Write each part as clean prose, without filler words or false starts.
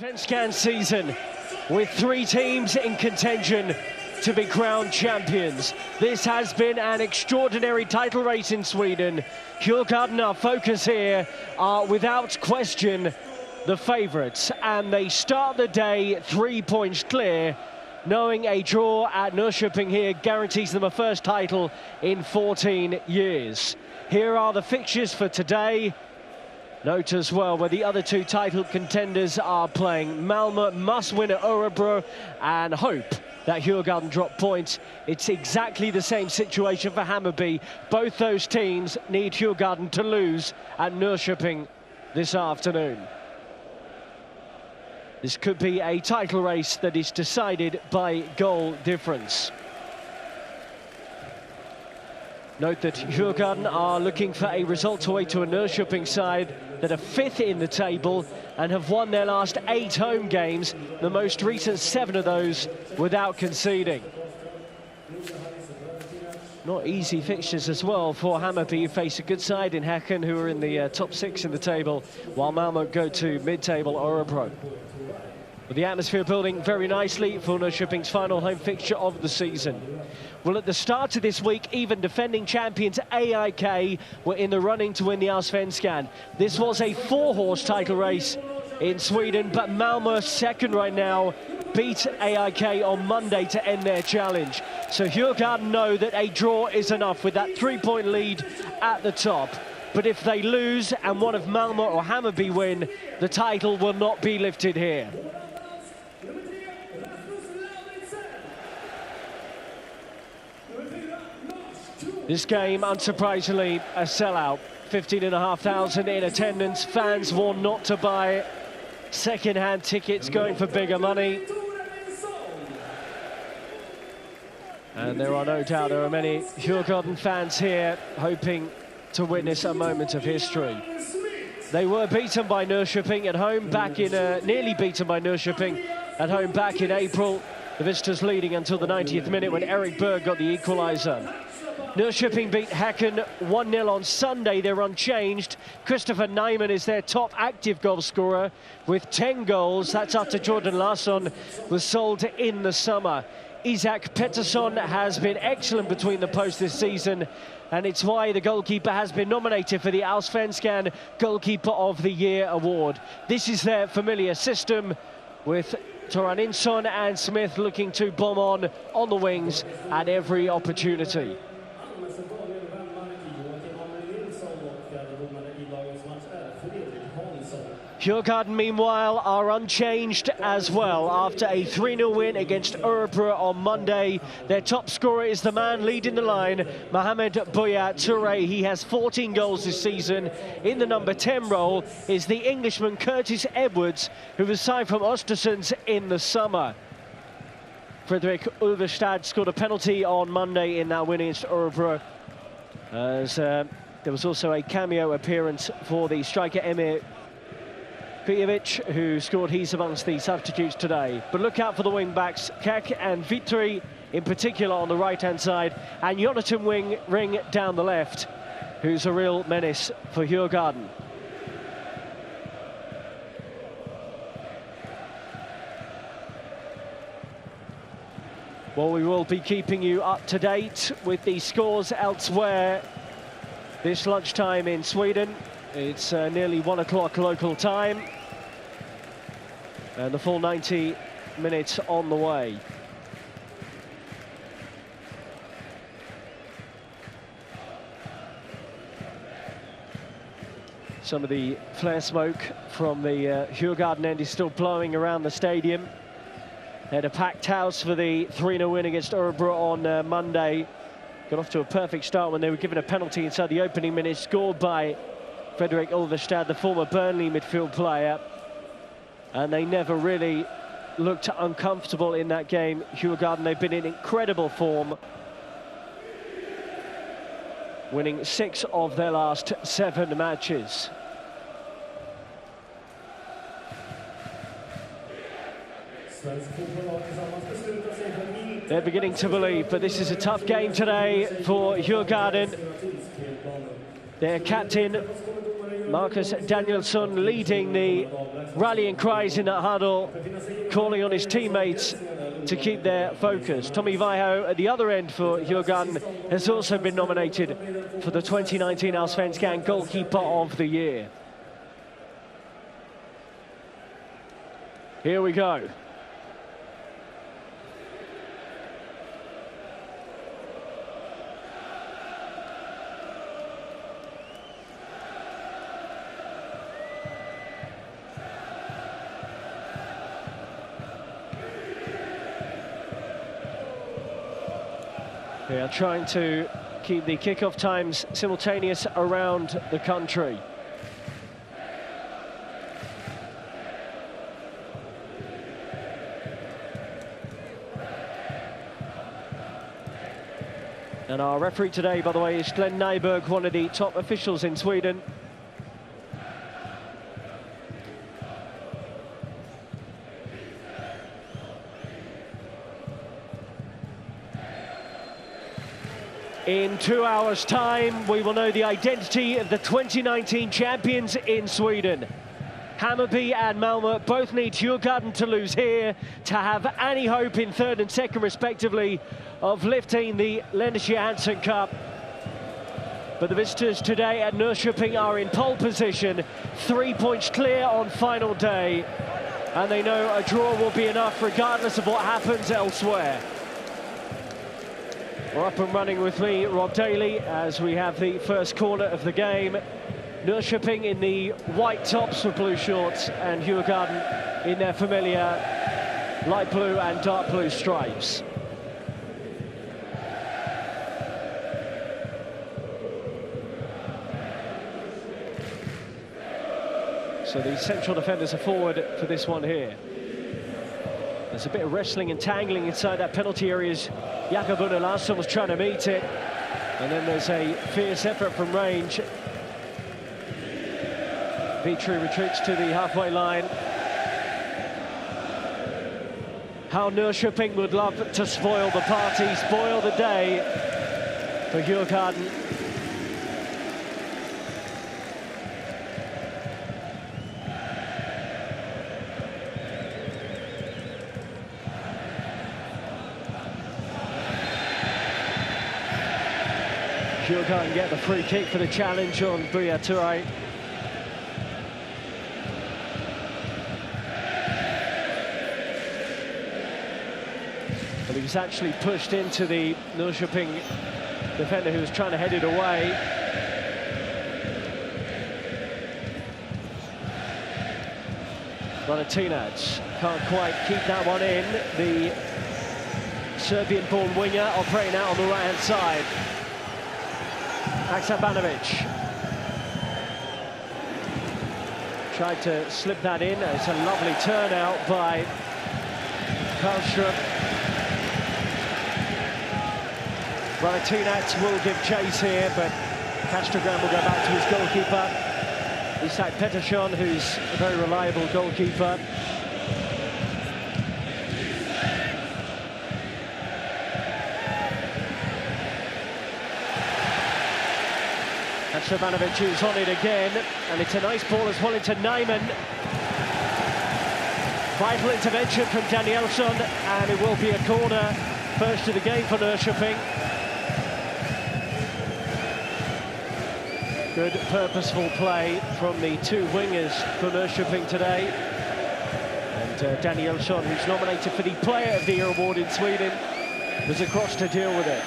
Allsvenskan season with 3 teams in contention to be crowned champions. This has been an extraordinary title race in Sweden. Djurgården, our focus here, are without question the favourites, and they start the day 3 points clear, knowing a draw at Norrköping here guarantees them a first title in 14 years. Here are the fixtures for today. Note as well where the other 2 title contenders are playing. Malmö must win at Örebro and hope that Djurgården drop points. It's exactly the same situation for Hammarby. Both those teams need Djurgården to lose at Norrköping this afternoon. This could be a title race that is decided by goal difference. Note that Djurgården are looking for a result away to a Norrköping side that are 5th in the table and have won their last 8 home games, the most recent 7 of those without conceding. Not easy fixtures as well for Hammarby, who face a good side in Häcken, who are in the top 6 in the table, while Malmö go to mid-table Örebro. With the atmosphere building very nicely for Norrköping's final home fixture of the season. Well, at the start of this week, even defending champions AIK were in the running to win the Allsvenskan. This was a 4-horse title race in Sweden, but Malmö, second right now, beat AIK on Monday to end their challenge. So Djurgården know that a draw is enough with that 3-point lead at the top. But if they lose and one of Malmö or Hammarby win, the title will not be lifted here. This game, unsurprisingly, a sellout. 15,500 in attendance. Fans warned not to buy second-hand tickets, going for bigger money. And there are no doubt there are many Djurgården fans here hoping to witness a moment of history. They were beaten by Norrköping at home back in, nearly beaten by Norrköping at home back in April. The visitors leading until the 90th minute when Eric Berg got the equaliser. Norrköping beat Häcken 1-0 on Sunday. They're unchanged. Christopher Nyman is their top active goal scorer with 10 goals. That's after Jordan Larsson was sold in the summer. Isak Pettersson has been excellent between the posts this season, and it's why the goalkeeper has been nominated for the Allsvenskan Goalkeeper of the Year award. This is their familiar system, with Toraninson and Smith looking to bomb on the wings at every opportunity. Djurgården, meanwhile, are unchanged as well after a 3-0 win against Örebro on Monday. Their top scorer is the man leading the line, Mohamed Buya Touré. He has 14 goals this season. In the number 10 role is the Englishman Curtis Edwards, who was signed from Östersund in the summer. Fredrik Ulverstad scored a penalty on Monday in that win against Örebro. As there was also a cameo appearance for the striker Emir Pijovic, who scored. He's amongst the substitutes today. But look out for the wing-backs, Kek and Vitry in particular on the right-hand side, and Jonathan Ring down the left, who's a real menace for Djurgården. Well, we will be keeping you up to date with the scores elsewhere this lunchtime in Sweden. It's nearly 1 o'clock local time, and the full 90 minutes on the way. Some of the flare smoke from the Djurgården end is still blowing around the stadium. They had a packed house for the 3-0 win against Örebro on Monday. Got off to a perfect start when they were given a penalty inside the opening minute, scored by Fredrik Ulverstad, the former Burnley midfield player. And they never really looked uncomfortable in that game. Djurgården, they've been in incredible form, winning 6 of their last 7 matches. They're beginning to believe, but this is a tough game today for Djurgården. Their captain Marcus Danielsson leading the rallying cries in that huddle, calling on his teammates to keep their focus. Tommy Vaiho at the other end for Djurgården has also been nominated for the 2019 Allsvenskan Goalkeeper of the Year. Here we go. They are trying to keep the kickoff times simultaneous around the country. And our referee today, by the way, is Glenn Nyberg, one of the top officials in Sweden. In 2 hours' time, we will know the identity of the 2019 champions in Sweden. Hammarby and Malmö both need Djurgården to lose here to have any hope in third and second, respectively, of lifting the Lennart Johansson Cup. But the visitors today at Norrköping are in pole position, 3 points clear on final day, and they know a draw will be enough regardless of what happens elsewhere. We're up and running with me, Rob Daly, as we have the first corner of the game. Norrköping in the white tops with blue shorts, and Djurgården in their familiar light blue and dark blue stripes. So the central defenders are forward for this one here. There's a bit of wrestling and tangling inside that penalty area as Jakob Larsson was trying to meet it. And then there's a fierce effort from range. Vitry retreats to the halfway line. How Norrköping would love to spoil the party, spoil the day for Djurgården. Djurgården get the free kick for the challenge on Buya Touré. But he was actually pushed into the Norrköping defender who was trying to head it away. Valentinac can't quite keep that one in. The Serbian-born winger operating out on the right-hand side. Haksabanovic tried to slip that in. It's a lovely turnout by Karlström. Valentinac will give chase here, but Castrogran will go back to his goalkeeper, Isak Pettersson, who's a very reliable goalkeeper. Haksabanovic is on it again, and it's a nice ball as well into Nyman. Vital intervention from Danielsson, and it will be a corner, first of the game for Norrköping. Good purposeful play from the two wingers for Norrköping today. And Danielsson, who's nominated for the Player of the Year award in Sweden, was across to deal with it.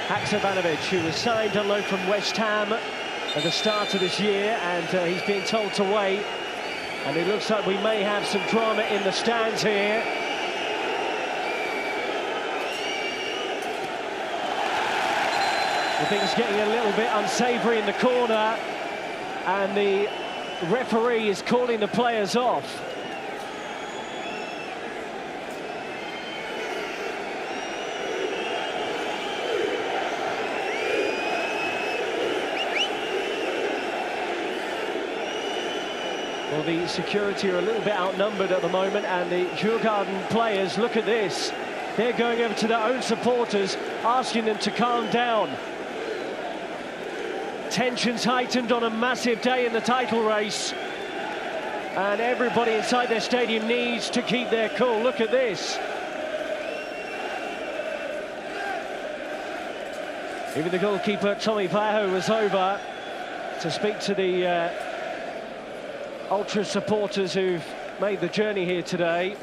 Haksabanovic, who was signed on loan from West Ham at the start of this year, and he's being told to wait. And it looks like we may have some drama in the stands here. The thing's getting a little bit unsavoury in the corner, and the referee is calling the players off. Well, the security are a little bit outnumbered at the moment, and the Djurgården players, look at this. they're going over to their own supporters, asking them to calm down. Tensions heightened on a massive day in the title race. And everybody inside their stadium needs to keep their cool. Look at this. Even the goalkeeper, Tommy Vaiho, was over to speak to the Ultra supporters who've made the journey here today.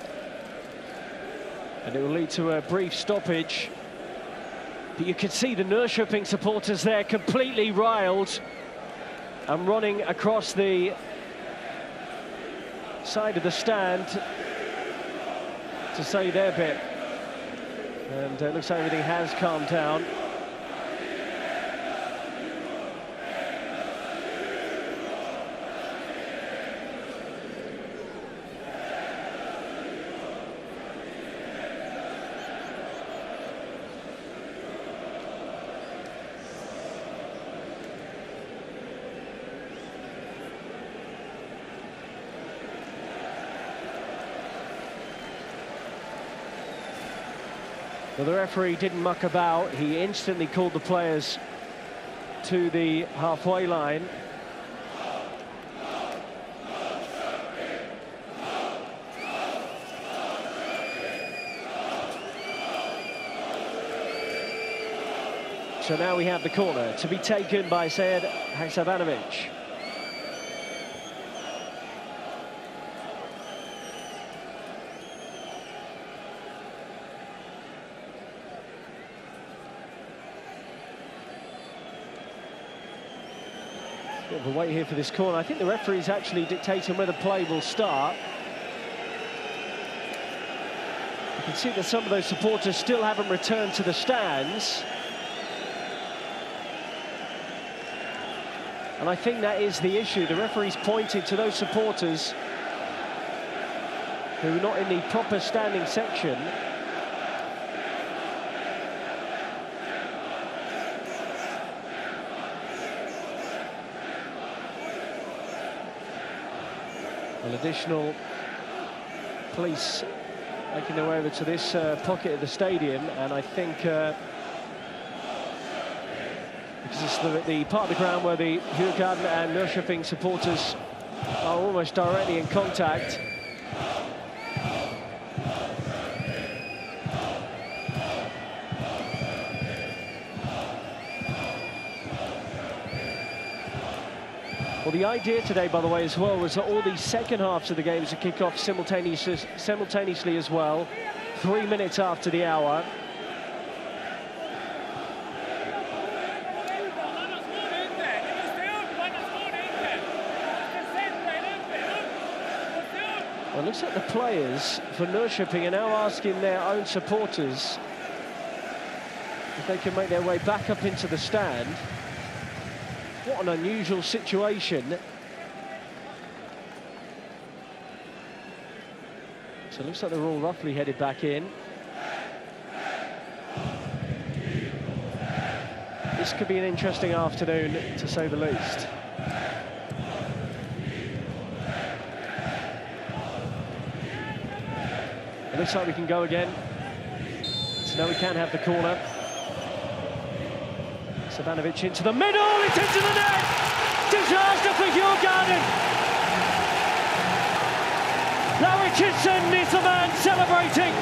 And it will lead to a brief stoppage. But you can see the Norrköping supporters there completely riled and running across the side of the stand to say their bit. And it looks like everything has calmed down. Well, the referee didn't muck about. He instantly called the players to the halfway line. So now we have the corner to be taken by Sead Haksabanovic. Bit of a wait here for this corner. I think the referee's actually dictating where the play will start. You can see that some of those supporters still haven't returned to the stands. And I think that is the issue. The referee's pointing to those supporters who are not in the proper standing section. Well, additional police making their way over to this pocket of the stadium, and I think because it's the part of the ground where the Djurgården and Norrköping supporters are almost directly in contact. Well, the idea today, by the way, as well, was that all the second halves of the games would kick off simultaneously as well, 3 minutes after the hour. Well, it looks like the players for Norrköping are now asking their own supporters if they can make their way back up into the stand. What an unusual situation. So it looks like they're all roughly headed back in. This could be an interesting afternoon, to say the least. It looks like we can go again. So now we can have the corner. Sabanovic into the middle, it's into the net! Disaster for Djurgården! Now Richardson is the man celebrating!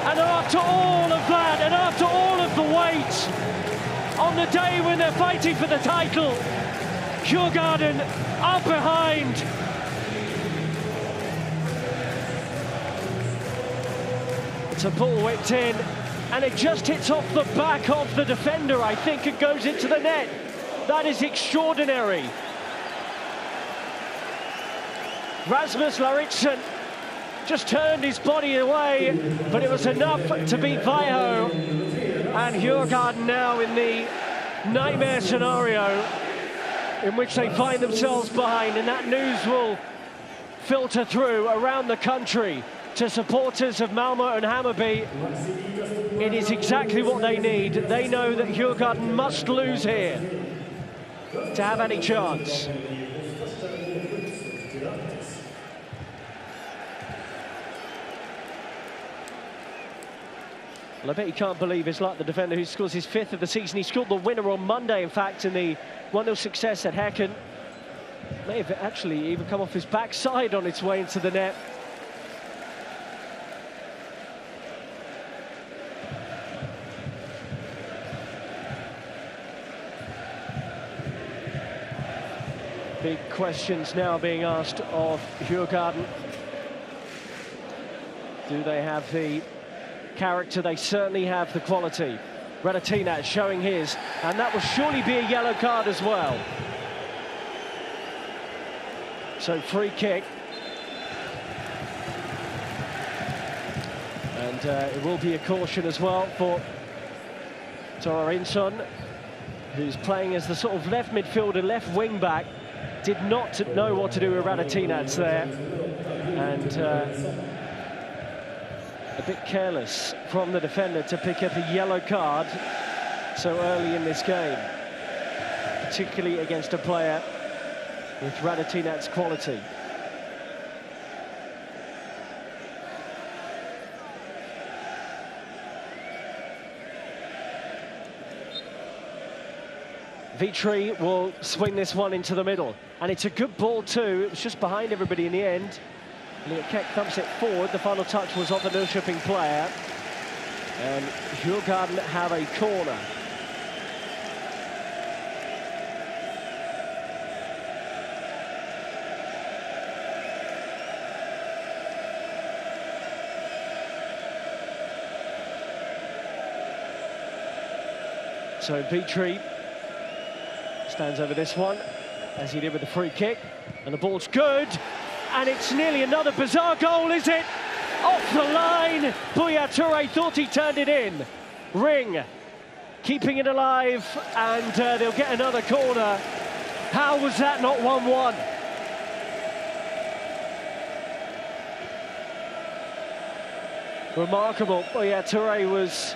And after all of that, and after all of the wait, on the day when they're fighting for the title, Djurgården are behind. It's a ball whipped in, and it just hits off the back of the defender, I think, and goes into the net. That is extraordinary. Rasmus Lauritsen just turned his body away, but it was enough to beat Vaiho. And Djurgården now in the nightmare scenario in which they find themselves behind, and that news will filter through around the country to supporters of Malmö and Hammarby. It is exactly what they need. They know that Djurgården must lose here to have any chance. Well, I bet you can't believe it's like the defender who scores his 5th of the season. He scored the winner on Monday, in fact, in the 1-0 success at Häcken. May have actually even come off his backside on its way into the net. Big questions now being asked of Djurgården. Do they have the character? They certainly have the quality. Radetinac showing his, and that will surely be a yellow card as well. So free kick. And it will be a caution as well for Torarinsson, who's playing as the sort of left midfielder, left wing back. Did not know what to do with Radetinac there. And a bit careless from the defender to pick up a yellow card so early in this game, particularly against a player with Radetinac's quality. Vitry will swing this one into the middle, and it's a good ball too. It was just behind everybody in the end. Keck thumps it forward. The final touch was of the Norrköping player, and Djurgården have a corner. So Vitry stands over this one, as he did with the free kick, and the ball's good, and it's nearly another bizarre goal, is it? Off the line, Buya Touré thought he turned it in. Ring, keeping it alive, and they'll get another corner. How was that not 1-1? Remarkable. Buya Touré was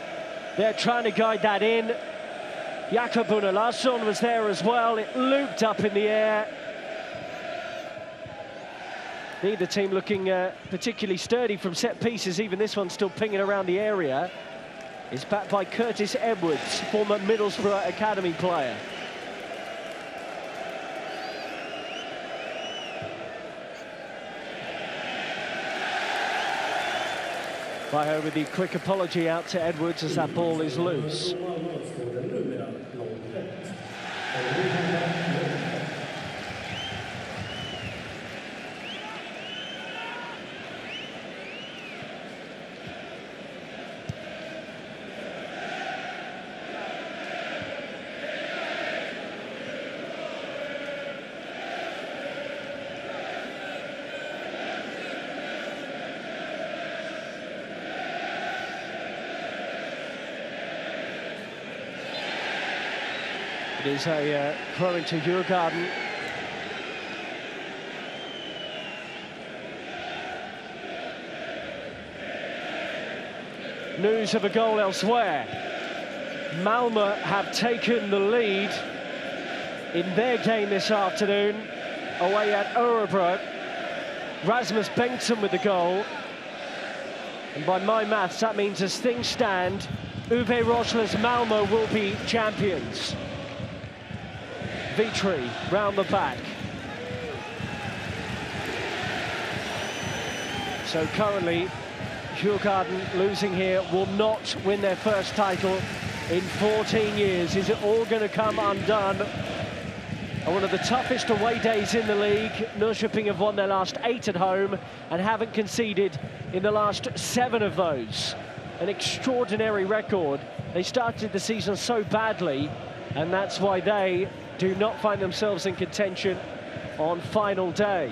there trying to guide that in. Jakob Larsson was there as well. It looped up in the air. Neither team looking particularly sturdy from set pieces. Even this one still pinging around the area. Is backed by Curtis Edwards, former Middlesbrough Academy player. Bayo with the quick apology out to Edwards as that ball is loose. It is a throw into Djurgården. News of a goal elsewhere. Malmö have taken the lead in their game this afternoon, away at Örebro. Rasmus Bengtsson with the goal. And by my maths, that means as things stand, Uwe Rosler's Malmö will be champions. Vitry round the back. So currently, Djurgården losing here will not win their first title in 14 years. Is it all going to come undone? On one of the toughest away days in the league, Norrköping have won their last 8 at home and haven't conceded in the last 7 of those. An extraordinary record. They started the season so badly, and that's why they do not find themselves in contention on final day.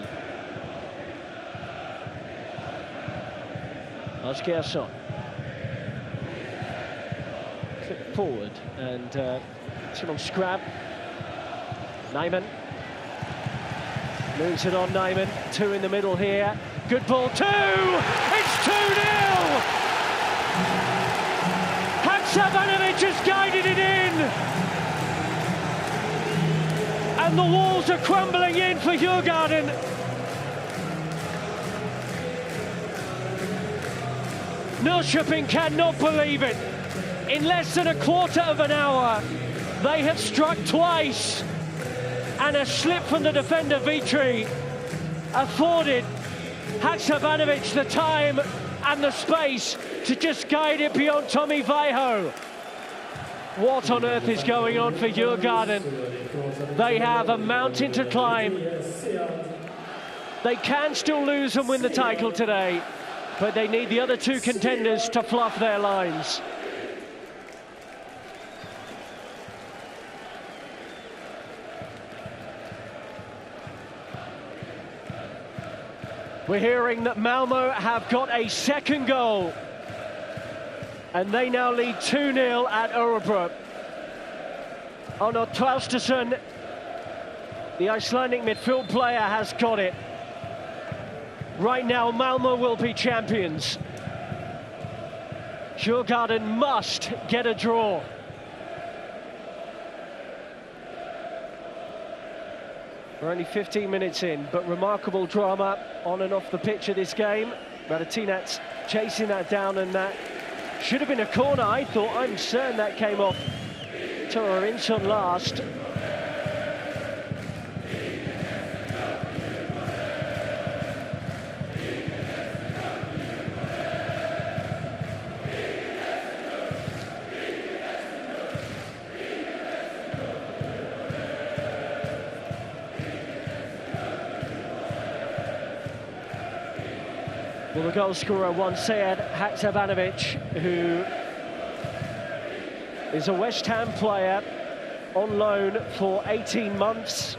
Askersson. Clip forward and it's on scrap. Nyman. Moves it on Nyman. 2 in the middle here. Good ball, 2! It's 2-0! Haksabanovic has guided it in! And the walls are crumbling in for Djurgården. Norrköping cannot believe it. In less than a quarter of an hour, they have struck twice, and a slip from the defender Vitry afforded Haksabanovic the time and the space to just guide it beyond Tommy Vaiho. What on earth is going on for Djurgården? They have a mountain to climb. They can still lose and win the title today, but they need the other two contenders to fluff their lines. We're hearing that Malmö have got a second goal, and they now lead 2-0 at Örebro. Arnold Traustason, the Icelandic midfield player, has got it. Right now, Malmö will be champions. Djurgården must get a draw. We're only 15 minutes in, but remarkable drama on and off the pitch of this game. Radetinac chasing that down, and that should have been a corner, I thought. I'm certain that came off Torarinsson last. Well, the goal scorer was Sead Haksabanovic, who is a West Ham player on loan for 18 months.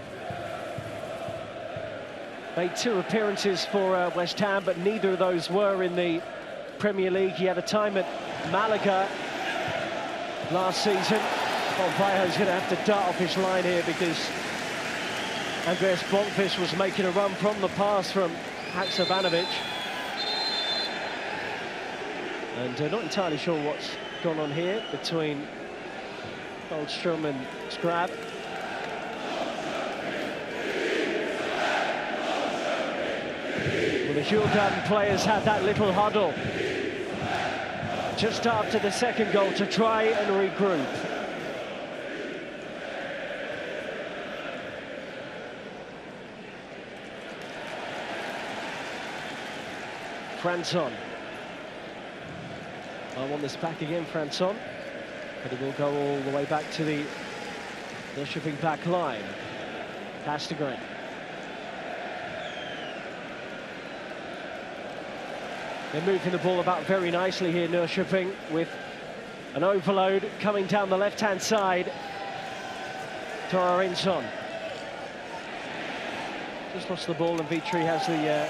Made 2 appearances for West Ham, but neither of those were in the Premier League. He had a time at Malaga last season. Well, Vaiho's going to have to dart off his line here because Andreas Bonkvist was making a run from the pass from Haksabanovic. And not entirely sure what's gone on here between Goldstrom and Scrab. Well, the Djurgården players had that little huddle just after the second goal to try and regroup. Fransson. I want this back again, Fransson, but it will go all the way back to the Norrköping back line. Castigreen. They're moving the ball about very nicely here, Norrköping, with an overload coming down the left-hand side. Torarinsson. Just lost the ball, and Vitry has the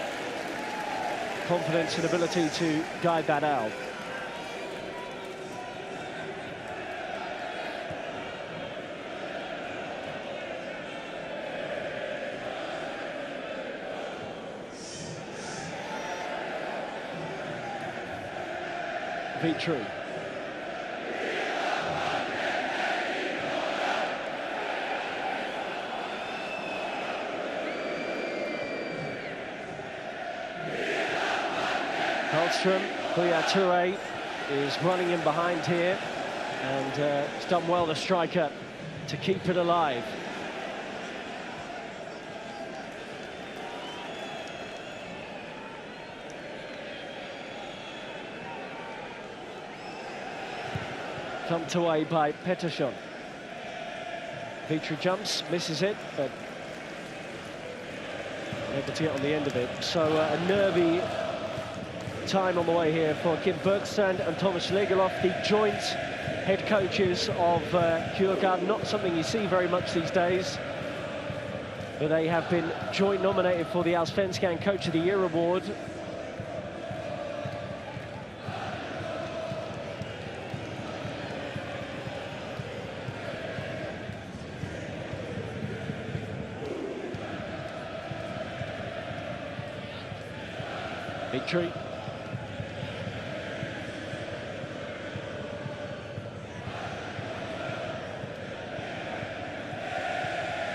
confidence and ability to guide that out. Vitry. Goldstrom, Buya Touré is running in behind here, and it's done well, the striker, to keep it alive. Thumped away by Pettersson. Vitry jumps, misses it, but able to get on the end of it. So a nervy time on the way here for Kim Bergstrand and Thomas Legeloff, the joint head coaches of Djurgården. Not something you see very much these days, but they have been joint nominated for the Allsvenskan Coach of the Year award. Vitry.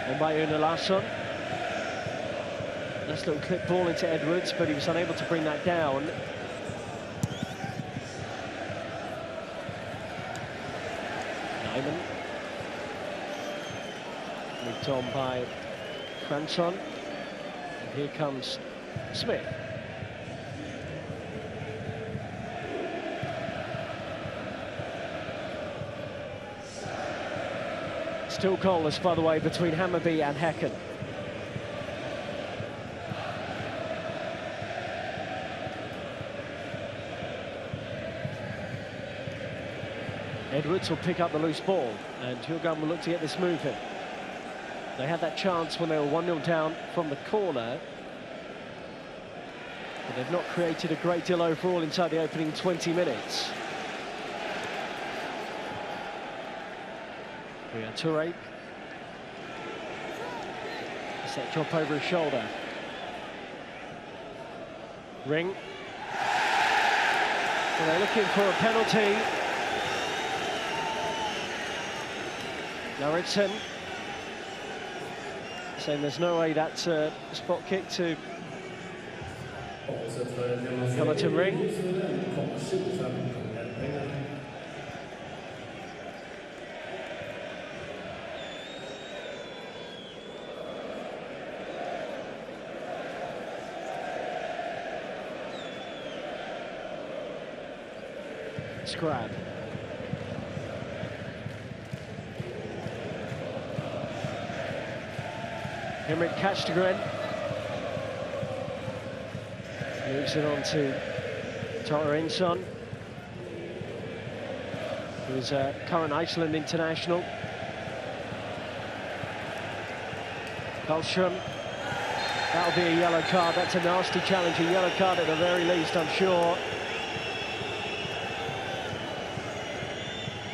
On by Una Larsson. Nice little clip ball into Edwards, but he was unable to bring that down. Moved on by Franson. And here comes Smith. Still goalless, by the way, between Hammarby and Häcken. Edwards will pick up the loose ball, and Djurgården will look to get this moving. They had that chance when they were 1-0 down from the corner, but they've not created a great deal overall inside the opening 20 minutes. Touré. Set drop over his shoulder. Ring. Well, they're looking for a penalty. Lauritsen saying there's no way that's a spot kick to Jonathan Ring. Scrab. Henrik Kastegren moves it on to Tara Insson, who is a current Iceland international. Karlström, that'll be a yellow card. That's a nasty challenge, a yellow card at the very least, I'm sure.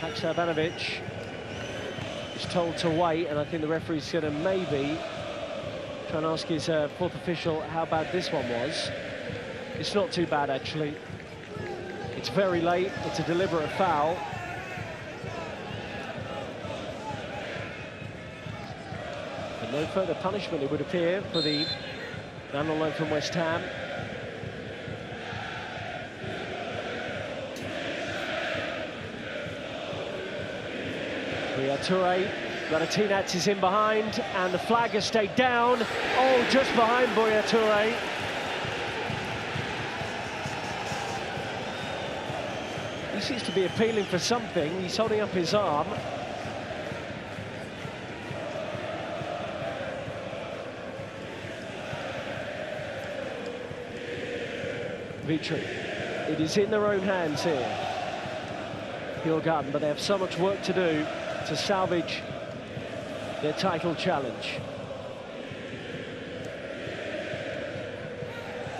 Haksabanovic is told to wait, and I think the referee's going to maybe try and ask his fourth official how bad this one was. It's not too bad, actually. It's very late. It's a deliberate foul. And no further punishment, it would appear, for the man on loan from West Ham. Touré, Radetinac is in behind, and the flag has stayed down. Oh, just behind Buya Touré. He seems to be appealing for something. He's holding up his arm. Vitry. It is in their own hands here, Djurgården, but they have so much work to do to salvage their title challenge.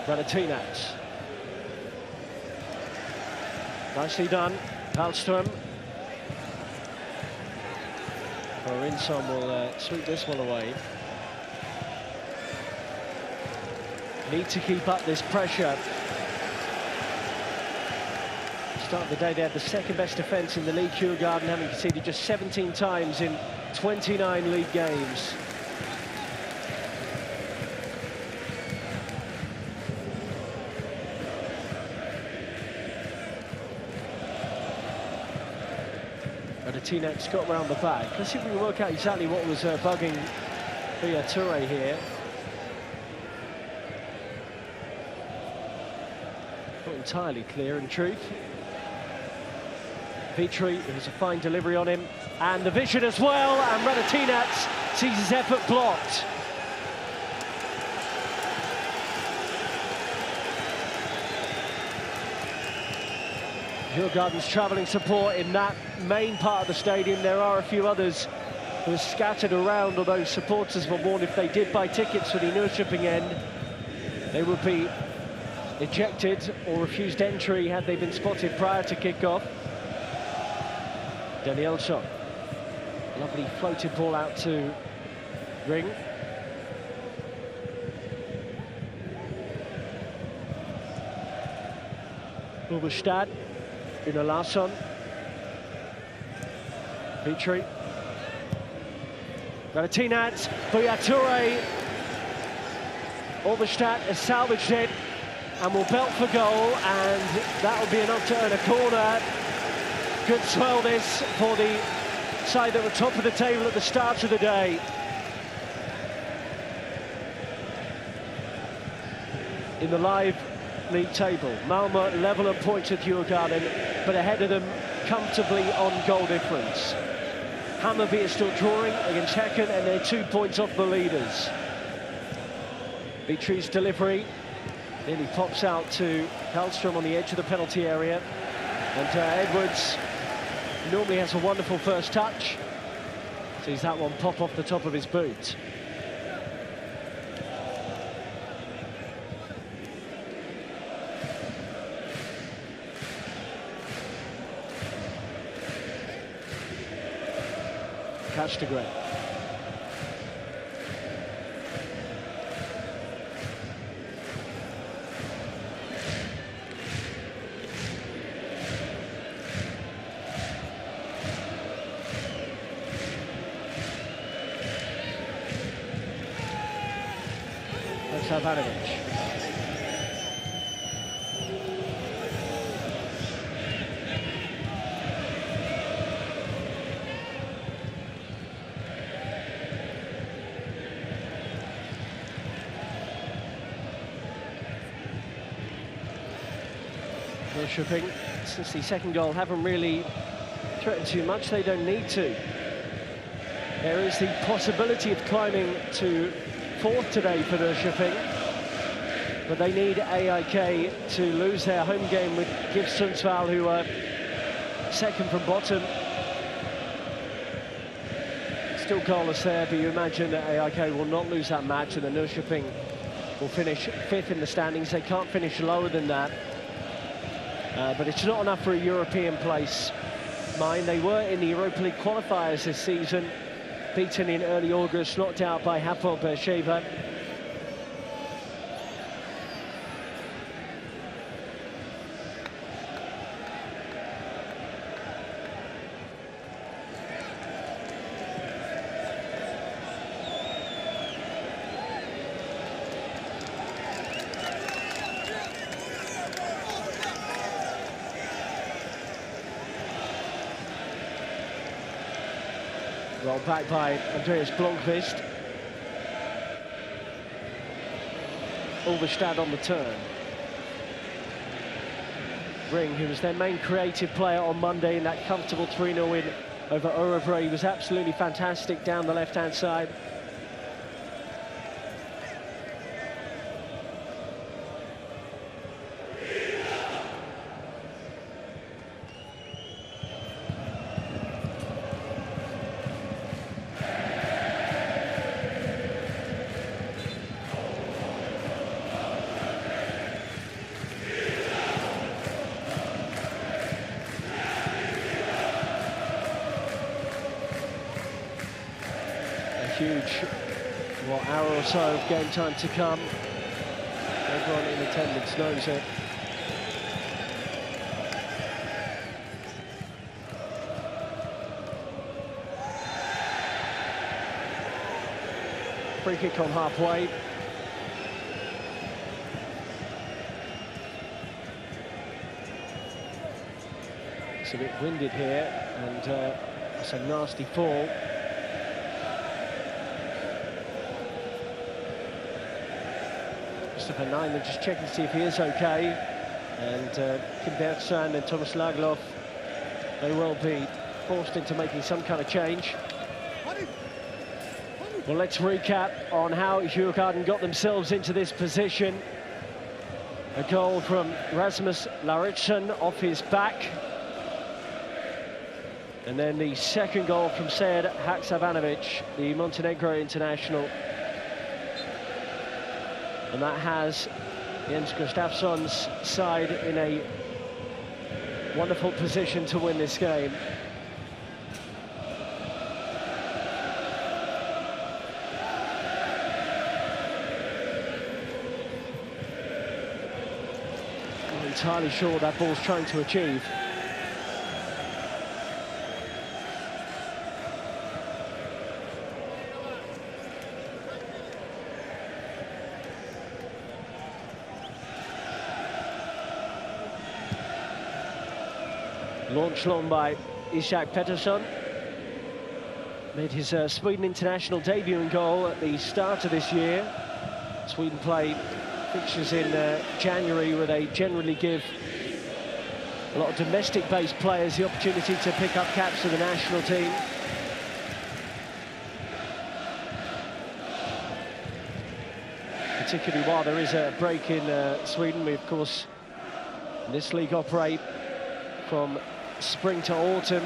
Radetinac. Nicely done, Karlström. Insson will sweep this one away. Need to keep up this pressure. Start of the day, they had the second best defence in the league, Djurgården, having conceded just 17 times in 29 league games. Radetinac got round the back. Let's see if we can work out exactly what was bugging Buya Touré here. Not entirely clear, in truth. Vitry, there was a fine delivery on him, and the vision as well, and Radetinac sees his effort blocked. Djurgården's travelling support in that main part of the stadium. There are a few others who are scattered around, although supporters were warned if they did buy tickets for the Norrköping end, they would be ejected or refused entry had they been spotted prior to kick-off. Danielsson, lovely floated ball out to Ring. Ulverstad, Una Larsson. Vitry. Radetinac, Buya Touré. Ulverstad has salvaged it and will belt for goal, and that will be enough to earn a corner. Good swell this for the side that were top of the table at the start of the day. in the live league table. Malmö level at points with Djurgården, but ahead of them comfortably on goal difference. Hammarby is still drawing against Häcken, and they're 2 points off the leaders. Vitri's delivery nearly pops out to Karlström on the edge of the penalty area. And Edwards normally has a wonderful first touch. Sees that one pop off the top of his boot. Catch to Gray. Savanovic. Norrköping, since the second goal, haven't really threatened too much. They don't need to. There is the possibility of climbing to fourth today for Norrköping, but they need AIK to lose their home game with GIF Sundsvall, who are second from bottom. Still goalless there, but you imagine that AIK will not lose that match, and the Norrköping will finish fifth in the standings. They can't finish lower than that, but it's not enough for a European place. They were in the Europa League qualifiers this season, beaten in early August, knocked out by Hapoel Beersheva. Well, back by Andreas Blomqvist. Ulverstad on the turn. Ring, who was their main creative player on Monday in that comfortable 3-0 win over Örebro. He was absolutely fantastic down the left-hand side. Huge, hour or so of game time to come. Everyone in attendance knows it. Free kick on halfway. It's a bit winded here, and it's a nasty fall. Christopher Nyman just checking to see if he is okay, and Kim Bergstrand and Thomas Lagerlof may well be forced into making some kind of change. Well, let's recap on how Djurgården got themselves into this position. A goal from Rasmus Lauritsen off his back, and then the second goal from Sead Haksabanovic, the Montenegro international. And that has Jens Gustafsson's side in a wonderful position to win this game. I'm not entirely sure what that ball's trying to achieve. Launched long by Ishak Pettersson. Made his Sweden international debut and goal at the start of this year. Sweden play fixtures in January, where they generally give a lot of domestic-based players the opportunity to pick up caps for the national team. Particularly while there is a break in Sweden. We, of course, in this league operate from spring to autumn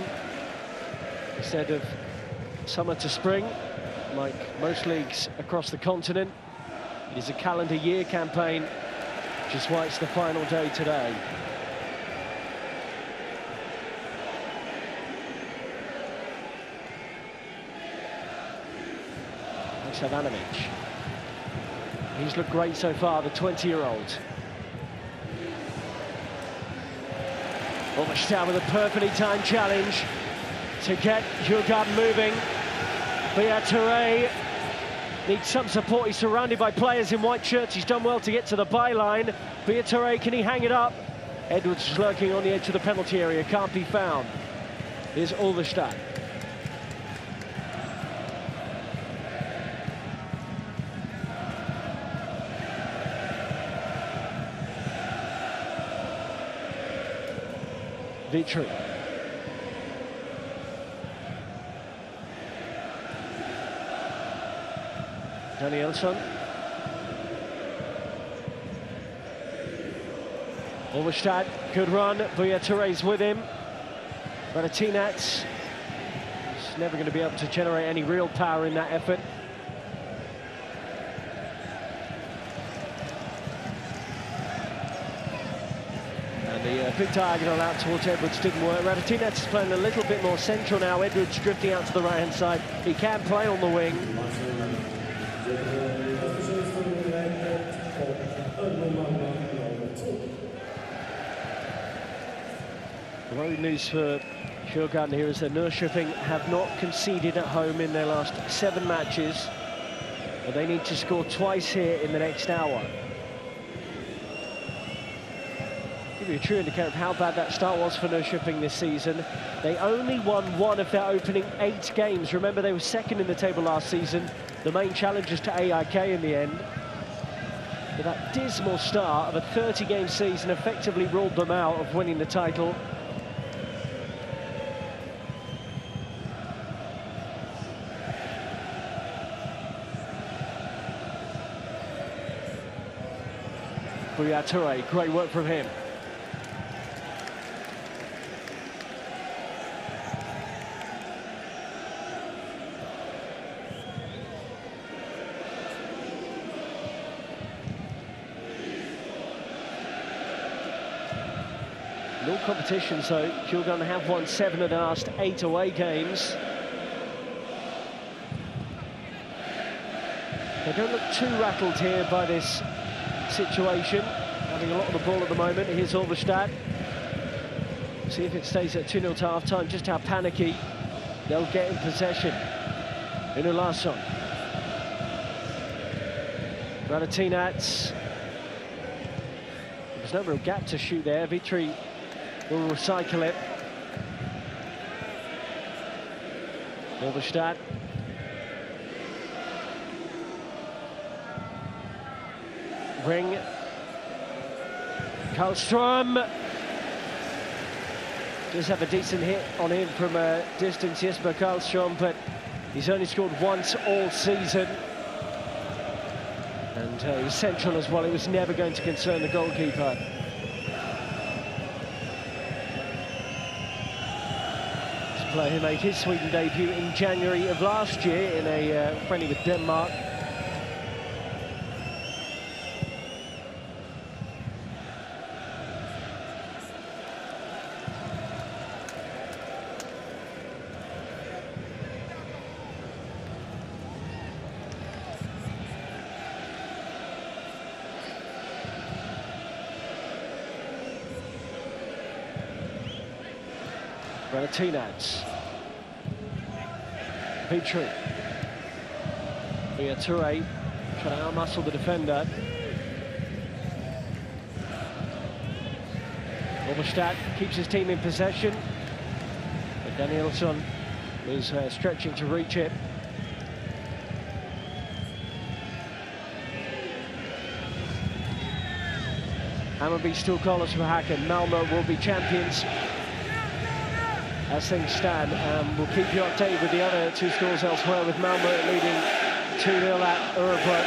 instead of summer to spring, like most leagues across the continent. It is a calendar year campaign, which is why it's the final day today. Savanovic. He's looked great so far, the 20-year-old. Overstad with a perfectly timed challenge to get Djurgården moving. Touré needs some support. He's surrounded by players in white shirts. He's done well to get to the byline. Touré, can he hang it up? Edwards is lurking on the edge of the penalty area, can't be found. Here's Overstad. Vitry. Danielsson. Overstad, good run. Touré's with him. Radetinats. He's never going to be able to generate any real power in that effort. Big diagonal out towards Edwards didn't work. Radetinats is playing a little bit more central now. Edwards drifting out to the right-hand side. He can play on the wing. The worried news for Djurgården here is that Norrköping have not conceded at home in their last 7 matches, but they need to score twice here in the next hour. Give you a true indicator of how bad that start was for Norrköping this season. They only won 1 of their opening 8 games. Remember, they were second in the table last season, the main challengers to AIK in the end. But that dismal start of a 30-game season effectively ruled them out of winning the title. Touré, great work from him. In all competitions, though, Djurgården have won 7 of the last 8 away games. They don't look too rattled here by this situation, having a lot of the ball at the moment. Here's Overstad. See if it stays at 2-0 to half-time, just how panicky they'll get in possession. Unulason. Radetinats. There's no real gap to shoot there. Vitry will recycle it. Overstad. Ring. Karlström. Does have a decent hit on him from a distance, Jesper Karlström, but he's only scored once all season. And he was central as well. It was never going to concern the goalkeeper. This player who made his Sweden debut in January of last year in a friendly with Denmark. Radetinats. Vitry. Touré trying to outmuscle the defender. Overstad keeps his team in possession, but Danielsson was stretching to reach it. Hammarby still goalless for Häcken. Malmö will be champions as things stand. We'll keep you updated with the other two scores elsewhere, with Malmö leading 2-0 at Örebro.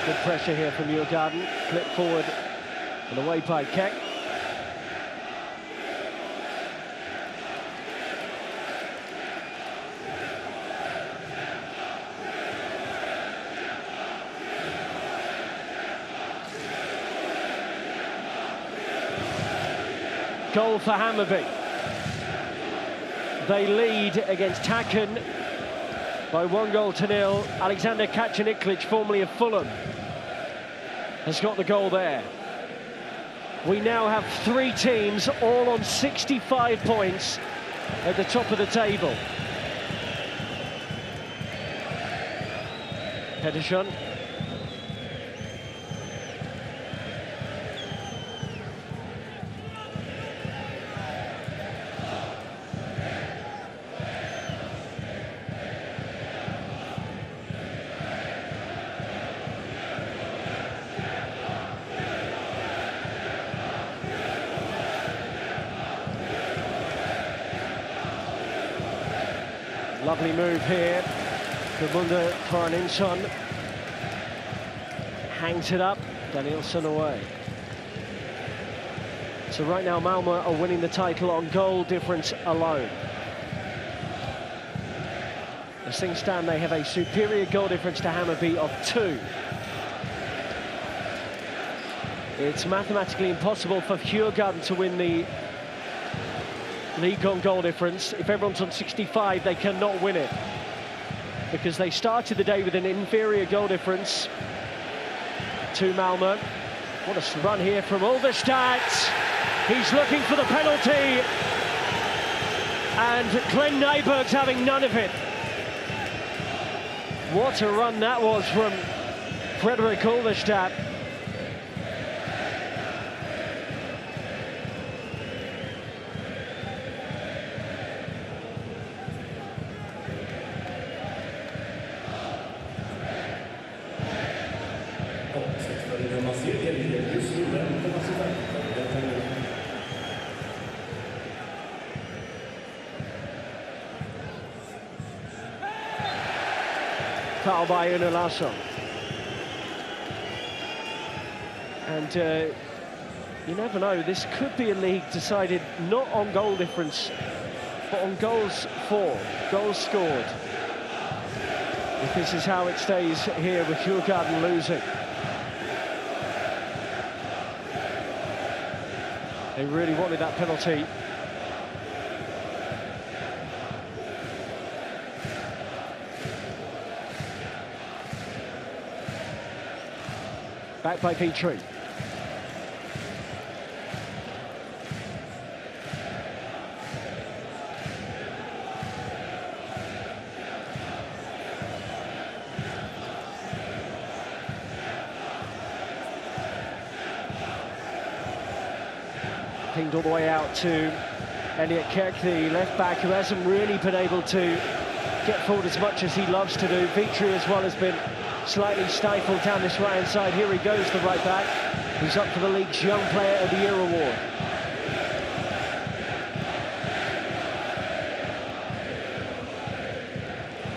Good pressure here from Djurgården. Flip forward and away by Keck. Goal for Hammarby. They lead against Häcken by 1-0. Alexander Kacaniklic, formerly of Fulham, has got the goal there. We now have 3 teams all on 65 points at the top of the table. Pedersen. Lovely move here. Kabunda Kvarninsson hangs it up. Danielsson away. So right now Malmö are winning the title on goal difference alone. As things stand, they have a superior goal difference to Hammarby of 2. It's mathematically impossible for Djurgården to win the league on goal difference. If everyone's on 65, they cannot win it, because they started the day with an inferior goal difference to Malmö. What a run here from Ulverstad. He's looking for the penalty, and Glenn Nyberg's having none of it. What a run that was from Fredrik Ulverstad. By Unalason. And you never know, this could be a league decided not on goal difference, but on goals for, goals scored. If this is how it stays here with Djurgården losing. They really wanted that penalty. Back by Petrie. Pinged all the way out to Elliot Keck, the left back, who hasn't really been able to get forward as much as he loves to do. Petrie as well has been slightly stifled down this right-hand side. Here he goes, the right back. He's up for the league's Young Player of the Year award.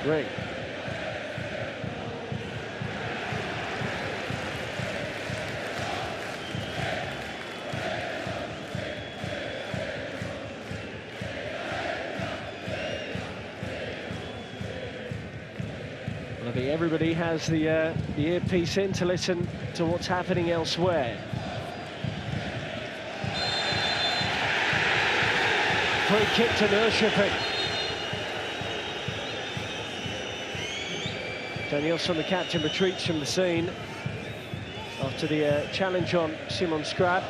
Ring. I think everybody has the earpiece in to listen to what's happening elsewhere. Free kick to Norrköping. Danielsson, the captain, retreats from the scene after the challenge on Simon Skrab.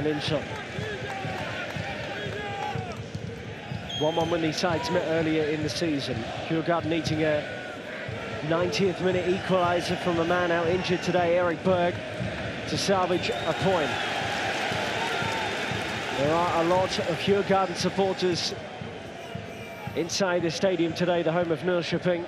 Nilsson. 1-1 when these sides met earlier in the season. Djurgården needing a 90th minute equaliser from a man out injured today, Eric Berg, to salvage a point. There are a lot of Djurgården supporters inside the stadium today, the home of Norrköping.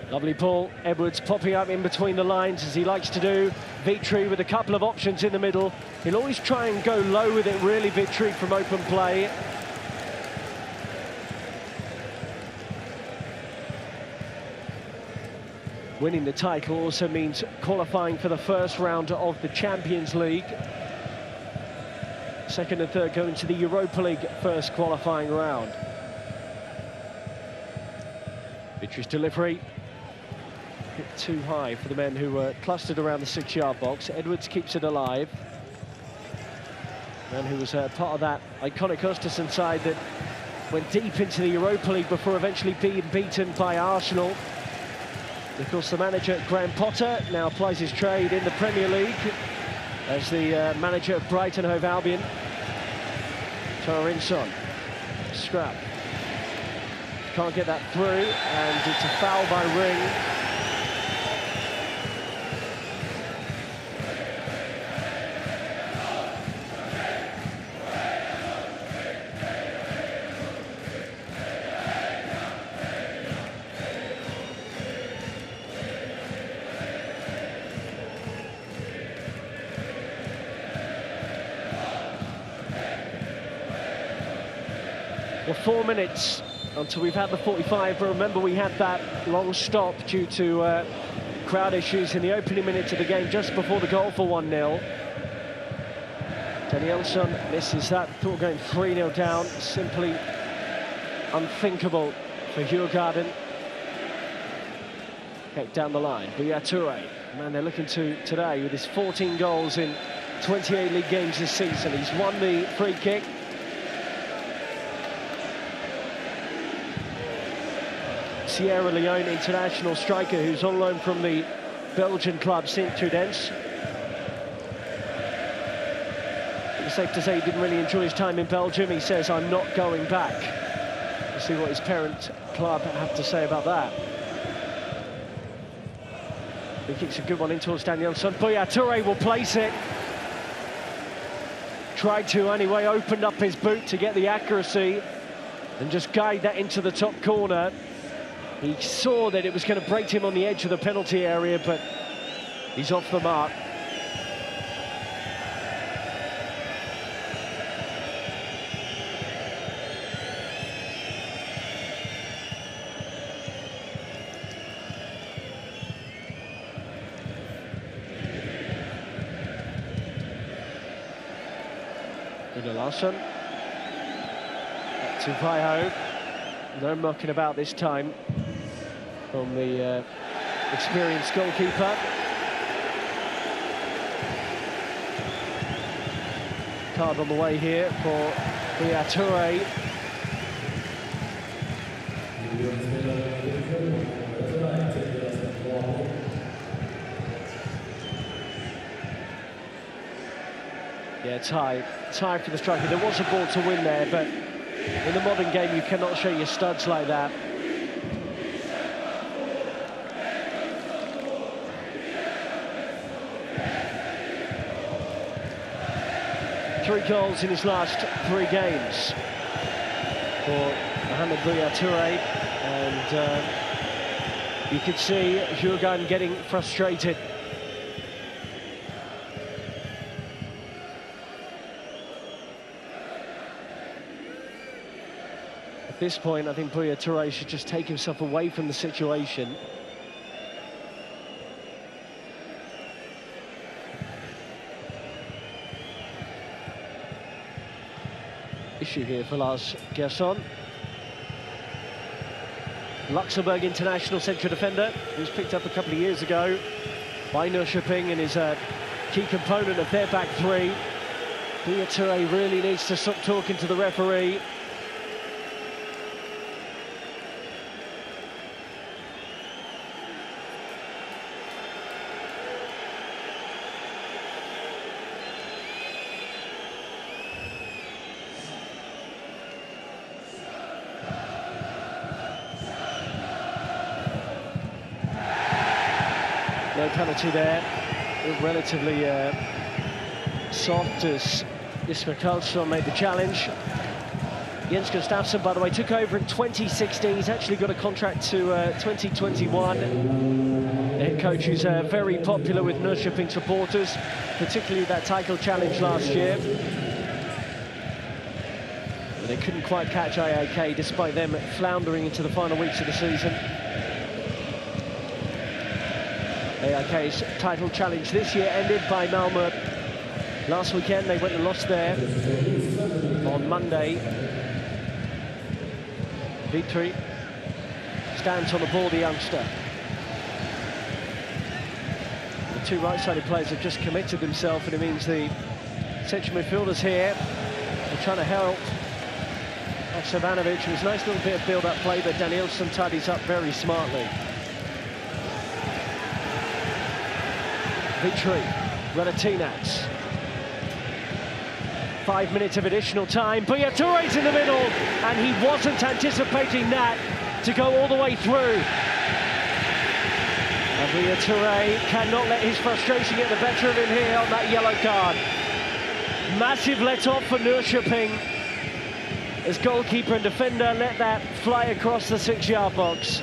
Lovely ball, Edwards popping up in between the lines as he likes to do. Vitry with a couple of options in the middle. He'll always try and go low with it, really, Vitry, from open play. Winning the title also means qualifying for the first round of the Champions League. Second and third going to the Europa League first qualifying round. Vitry's delivery. Hit too high for the men who were clustered around the 6-yard box. Edwards keeps it alive. Man who was part of that iconic Östersund side that went deep into the Europa League before eventually being beaten by Arsenal. Of course, the manager, Graham Potter, now applies his trade in the Premier League as the manager of Brighton Hove Albion. Torrinsson, scrap. Can't get that through, and it's a foul by Ring. Well, 4 minutes until we've had the 45, but remember we had that long stop due to crowd issues in the opening minutes of the game just before the goal for 1-0. Danielsson misses that, thought going 3-0 down, simply unthinkable for Djurgården. Okay, down the line, Toure, man they're looking to today with his 14 goals in 28 league games this season. He's won the free kick. Sierra Leone international striker who's on loan from the Belgian club Sint-Trudense. It's safe to say he didn't really enjoy his time in Belgium. He says, "I'm not going back." We'll see what his parent club have to say about that. He kicks a good one in towards Danielsson. Toure will place it. Tried to anyway, opened up his boot to get the accuracy and just guide that into the top corner. He saw that it was going to break him on the edge of the penalty area, but he's off the mark. Larsson. Back to Vaiho. No mucking about this time from the experienced goalkeeper. Card on the way here for Toure. Yeah, tie for the striker. There was a ball to win there, but in the modern game you cannot show your studs like that. Three goals in his last 3 games for Mohamed Toure, and you could see Djurgården getting frustrated. At this point, I think Toure should just take himself away from the situation. Issue here for Lars Gerson. Luxembourg international central defender, who was picked up a couple of years ago by Norrköping and is a key component of their back three. Touré really needs to stop talking to the referee. No penalty there. Relatively soft as Jesper Karlsson made the challenge. Jens Gustafsson, by the way, took over in 2016. He's actually got a contract to 2021. The head coach who's very popular with Norrköping supporters, particularly that title challenge last year. But they couldn't quite catch AIK despite them floundering into the final weeks of the season. AIK's title challenge this year ended by Malmö last weekend. They went and lost there on Monday. Vitry stands on the ball, the youngster. The two right-sided players have just committed themselves, and it means the central midfielders here are trying to help Savanovic. It was a nice little bit of build-up play, but Danielsson tidies up very smartly. Vitry, Radetinac. 5 minutes of additional time. Touré's in the middle, and he wasn't anticipating that to go all the way through. And Touré cannot let his frustration get the better of him here on that yellow card. Massive let-off for Norrköping as goalkeeper and defender let that fly across the 6-yard box.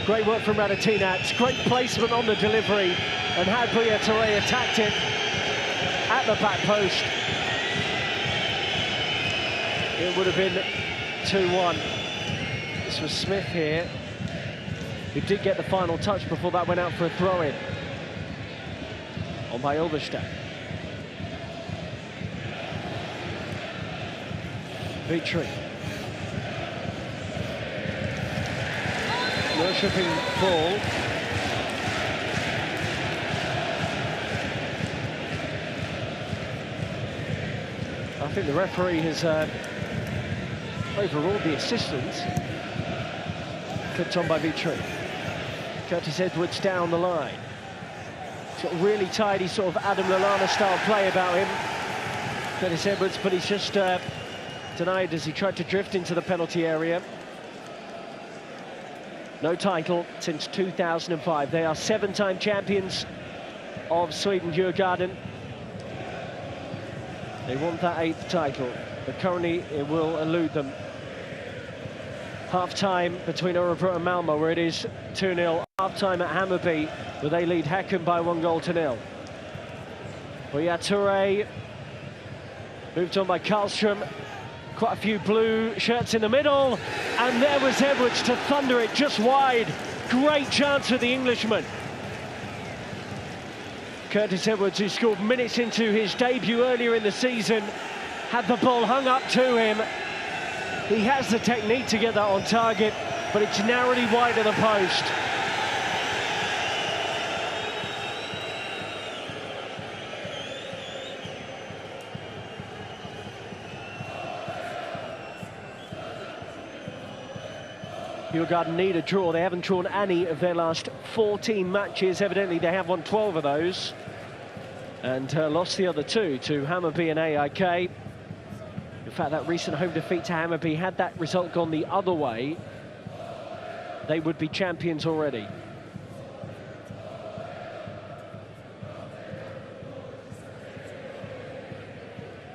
Great work from Radetinac, great placement on the delivery, and had Touré attacked it at the back post, it would have been 2-1. This was Smith here, who did get the final touch before that went out for a throw-in. On by Ulverstad. Vitry. Norrköping ball. I think the referee has overruled the assistants. Clipped on by Vitry. Curtis Edwards down the line. Got a really tidy sort of Adam Lallana style play about him, Curtis Edwards, but he's just denied as he tried to drift into the penalty area. No title since 2005. They are 7-time champions of Sweden, Djurgården. They want that 8th title, but currently it will elude them. Half-time between Örebro and Malmö, where it is 2-0. Half-time at Hammarby, where they lead Häcken by 1-0. Touré moved on by Karlström. Quite a few blue shirts in the middle, and there was Edwards to thunder it just wide. Great chance for the Englishman. Curtis Edwards, who scored minutes into his debut earlier in the season, had the ball hung up to him. He has the technique to get that on target, but it's narrowly wide of the post. Djurgården need a draw. They haven't drawn any of their last 14 matches. Evidently, they have won 12 of those and lost the other 2 to Hammarby and AIK. In fact, that recent home defeat to Hammarby, had that result gone the other way, they would be champions already.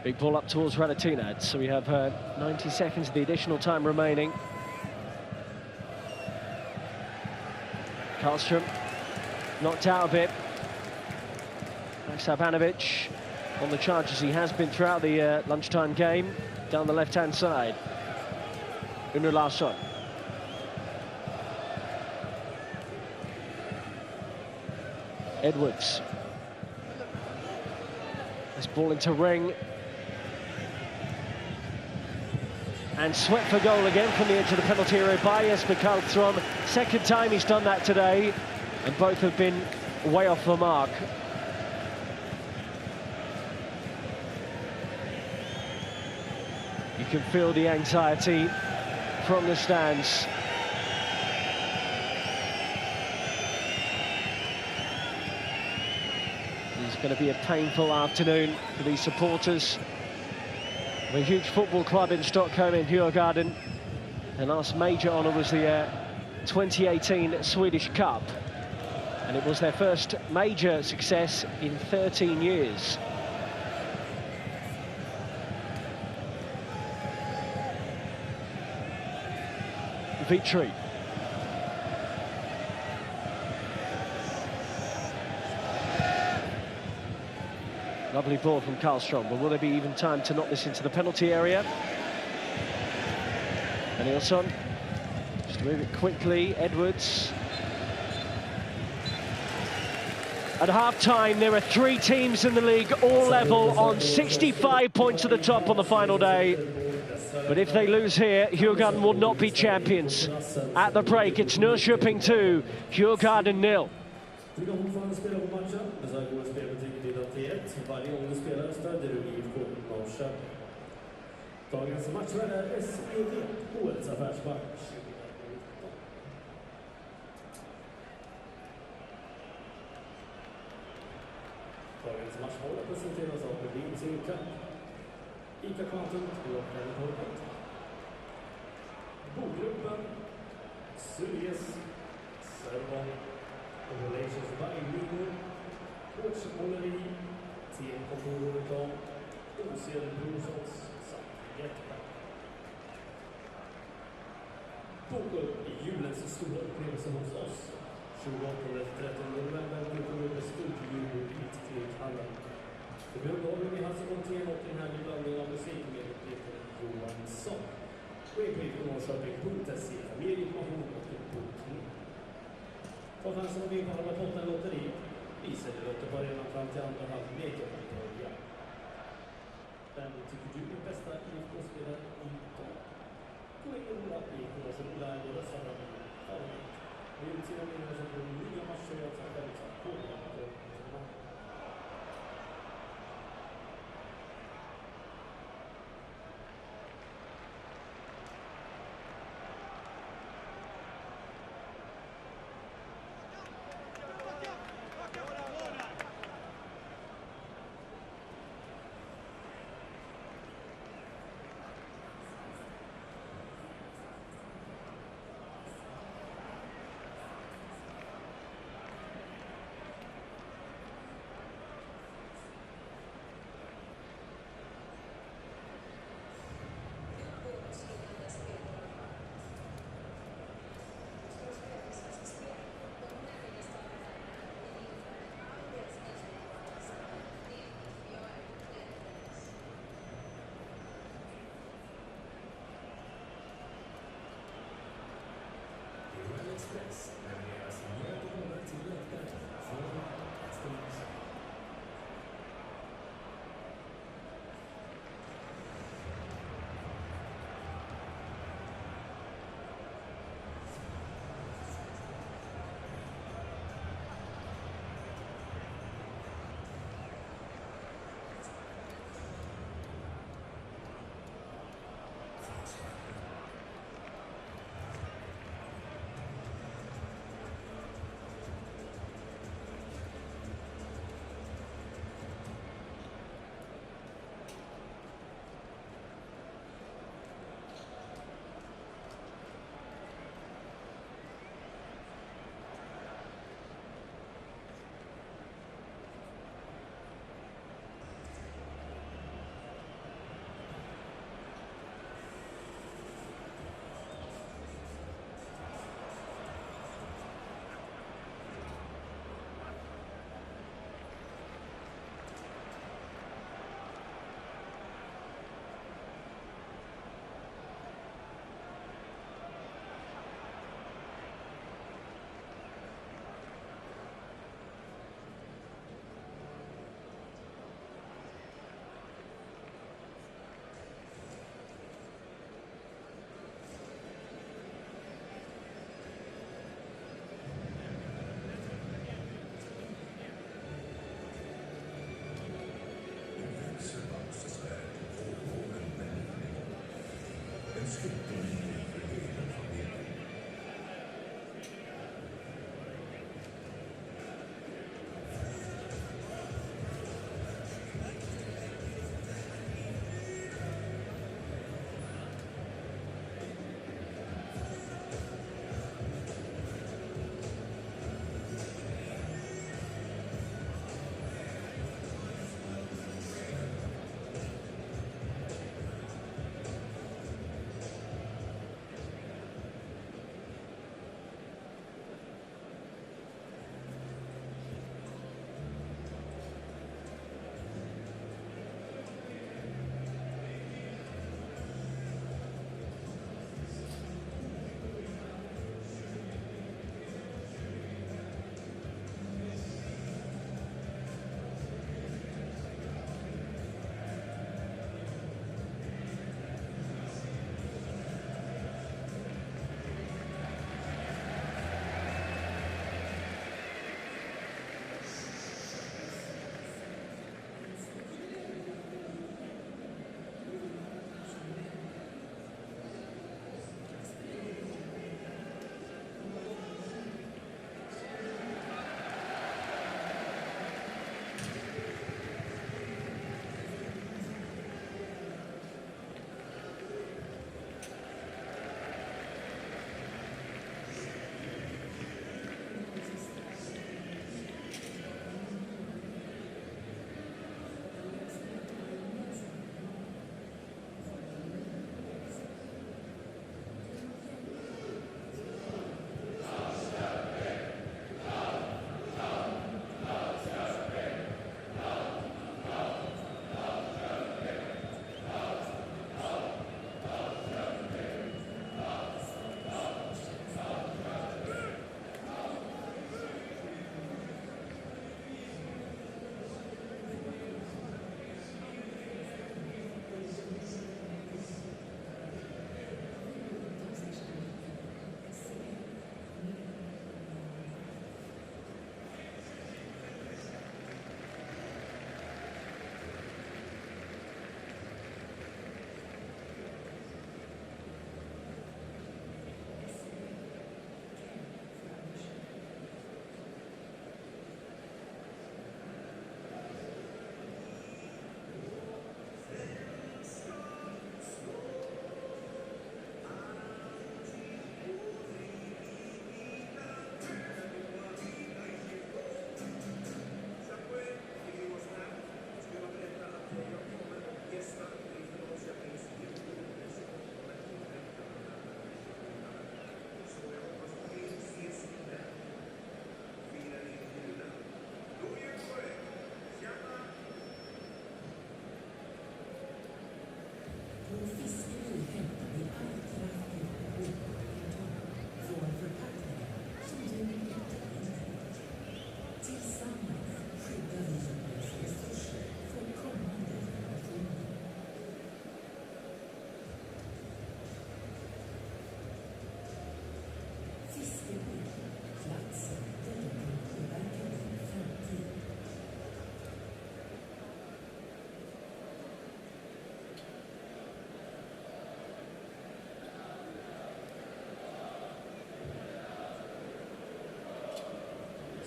Big ball up towards Radetinac. So we have 90 seconds of the additional time remaining. Karlström knocked out a bit. Savanovic on the charge as he has been throughout the lunchtime game, down the left-hand side. Uno Larsson. Edwards. This ball into ring. And swept for goal again from the edge of the penalty area by Jesper Karlsson. Second time he's done that today. and both have been way off the mark. You can feel the anxiety from the stands. It's going to be a painful afternoon for these supporters of a huge football club in Stockholm, in Djurgården. Their last major honour was the 2018 Swedish Cup, and it was their first major success in 13 years. Victory. Lovely ball from Karlström, but will there be even time to knock this into the penalty area? And Nilsson, just to move it quickly, Edwards. At half-time, there are 3 teams in the league, all level on 65 points at the top on the final day. But if they lose here, Djurgården will not be champions. At the break, it's Norrköping 2, Djurgården 0. Du kan fortfarande spela på matchen, men så här går spelbetyget identitet. Varje gång du spelar stödjer du IFK Norrköping. Dagens matchvärd är SM-GULD, årets affärsmatch 2019. Dagens matchmål presenteras av Berlins ICA Quantum och Torpet. Bogruppen, Suez, Servon, Relations by Ligo, Årsmåleri, TM-kontor och reklam, OCL Brorsons samt Jättebär. Boka upp i julens stora upplevelse hos oss. 28-30 november bokar vi med stort julbord i Teknikhallen. Det blir underhållning i Hasselholm 380 den här blandningen av musik med Peter Johansson. Gå in på ifrånorrköping.se för mer information och bokning. Ta chansen att vinna alla potten lotteri. Vi säljer lotter på arenan fram till andra halvlek av början. Vem tycker du är bästa IFK-spelare idag? Gå in och rulla IFK som lär och rösta fram i favorit. Vi utser en vinnare som får nya matcher och tackar liksom på den.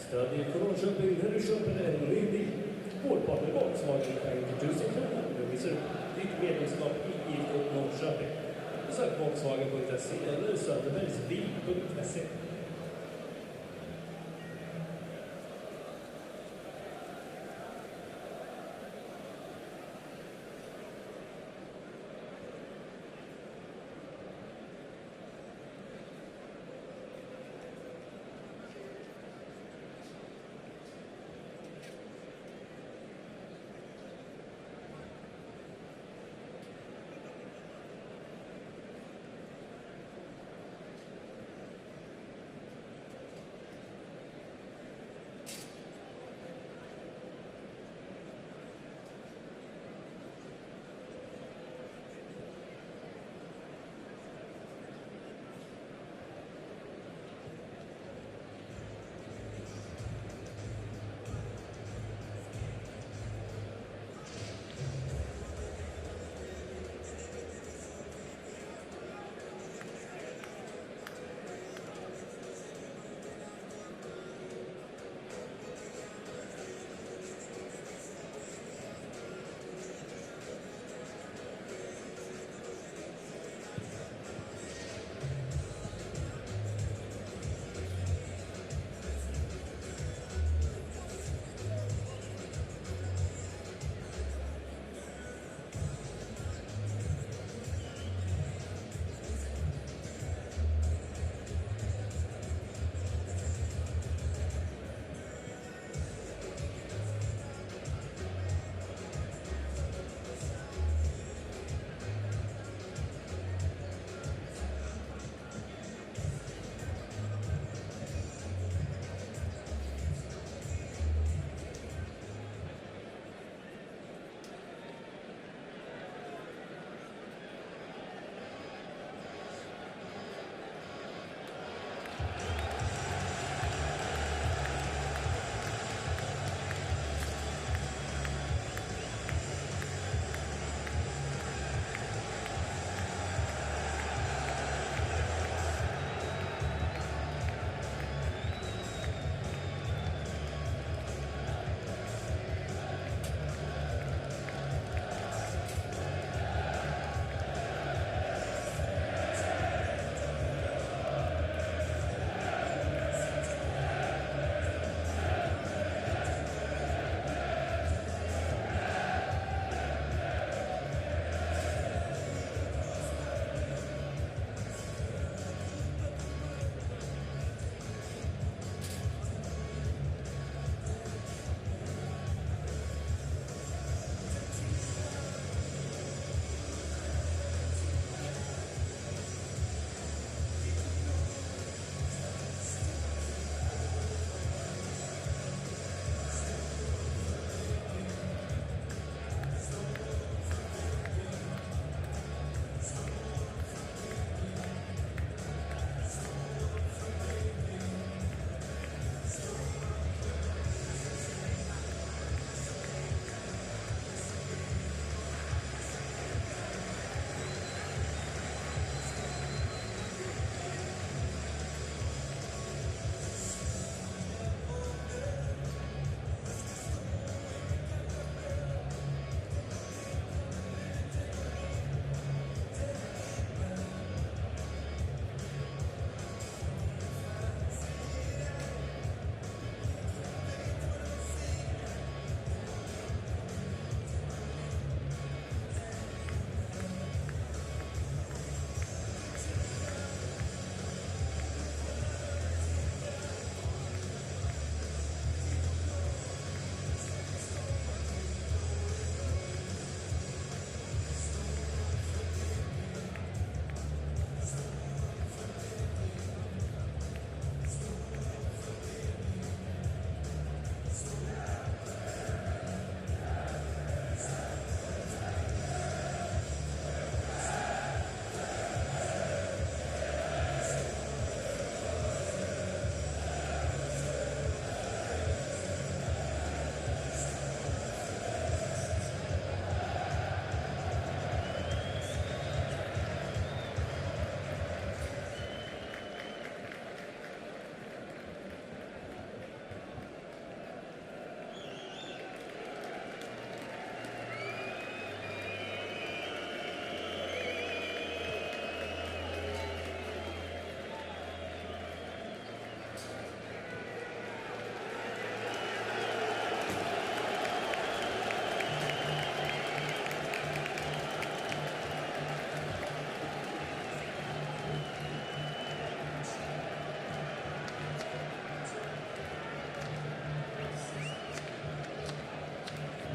Stödjen för Norrköping när du köper en ny bil. Vårdpartner Volkswagen skänker 1000 kronor. Du visar upp ditt medlemskap i IFK Norrköping. Besök Volkswagen.se eller Söderbergsbil.se.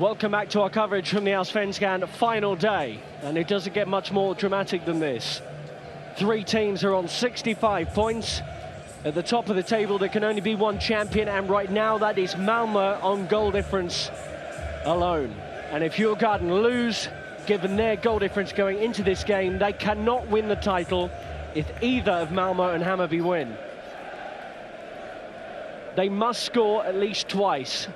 Welcome back to our coverage from the Allsvenskan final day, and it doesn't get much more dramatic than this. 3 teams are on 65 points. At the top of the table, there can only be one champion, and right now that is Malmö on goal difference alone. And if Djurgården lose, given their goal difference going into this game, they cannot win the title if either of Malmö and Hammarby win. They must score at least twice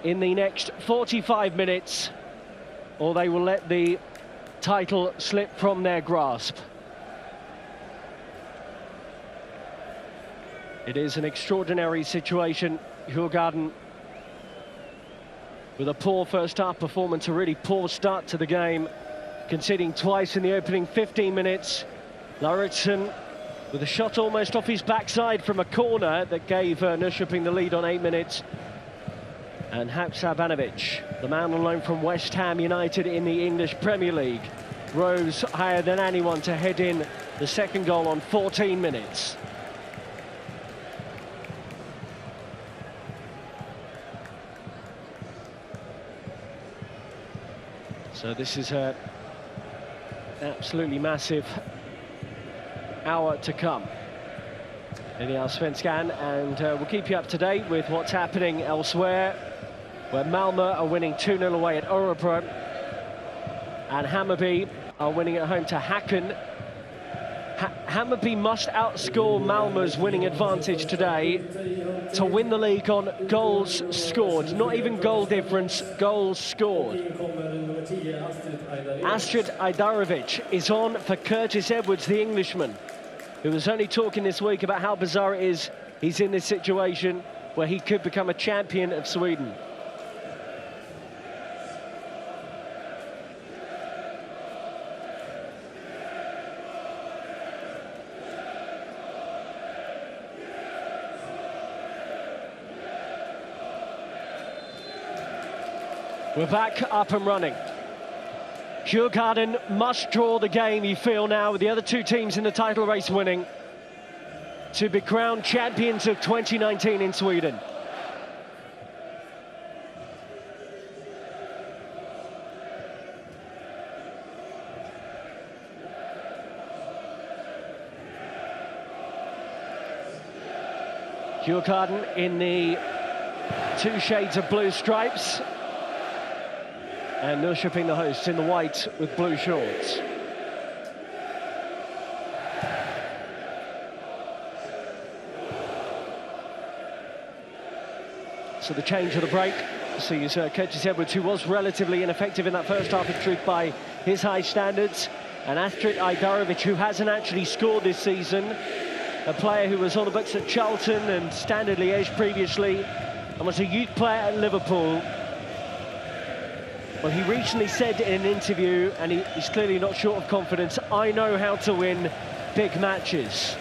in the next 45 minutes, or they will let the title slip from their grasp. It is an extraordinary situation. Djurgården, with a poor first half performance, a really poor start to the game, conceding twice in the opening 15 minutes. Lauritsen with a shot almost off his backside from a corner that gave Norrköping the lead on 8 minutes. And Haksabanovic, the man on loan from West Ham United in the English Premier League, rose higher than anyone to head in the second goal on 14 minutes. So this is an absolutely massive hour to come in the Allsvenskan, and we'll keep you up to date with what's happening elsewhere, where Malmö are winning 2-0 away at Örebro, and Hammarby are winning at home to Häcken. Hammarby must outscore Malmö's winning advantage today to win the league on goals scored, not even goal difference, goals scored. Astrid Ajdarevic is on for Curtis Edwards, the Englishman, who was only talking this week about how bizarre it is he's in this situation where he could become a champion of Sweden. We're back up and running. Djurgården must draw the game, you feel now, with the other 2 teams in the title race winning, to be crowned champions of 2019 in Sweden. Djurgården in the 2 shades of blue stripes, and Norrköping, the hosts, in the white with blue shorts. So the change of the break sees Curtis Edwards, who was relatively ineffective in that first half, in truth, by his high standards, and Astrid Ajdarevic, who hasn't actually scored this season, a player who was on the books at Charlton and Standard Liège previously, and was a youth player at Liverpool. Well, he recently said in an interview, and he's clearly not short of confidence, I know how to win big matches.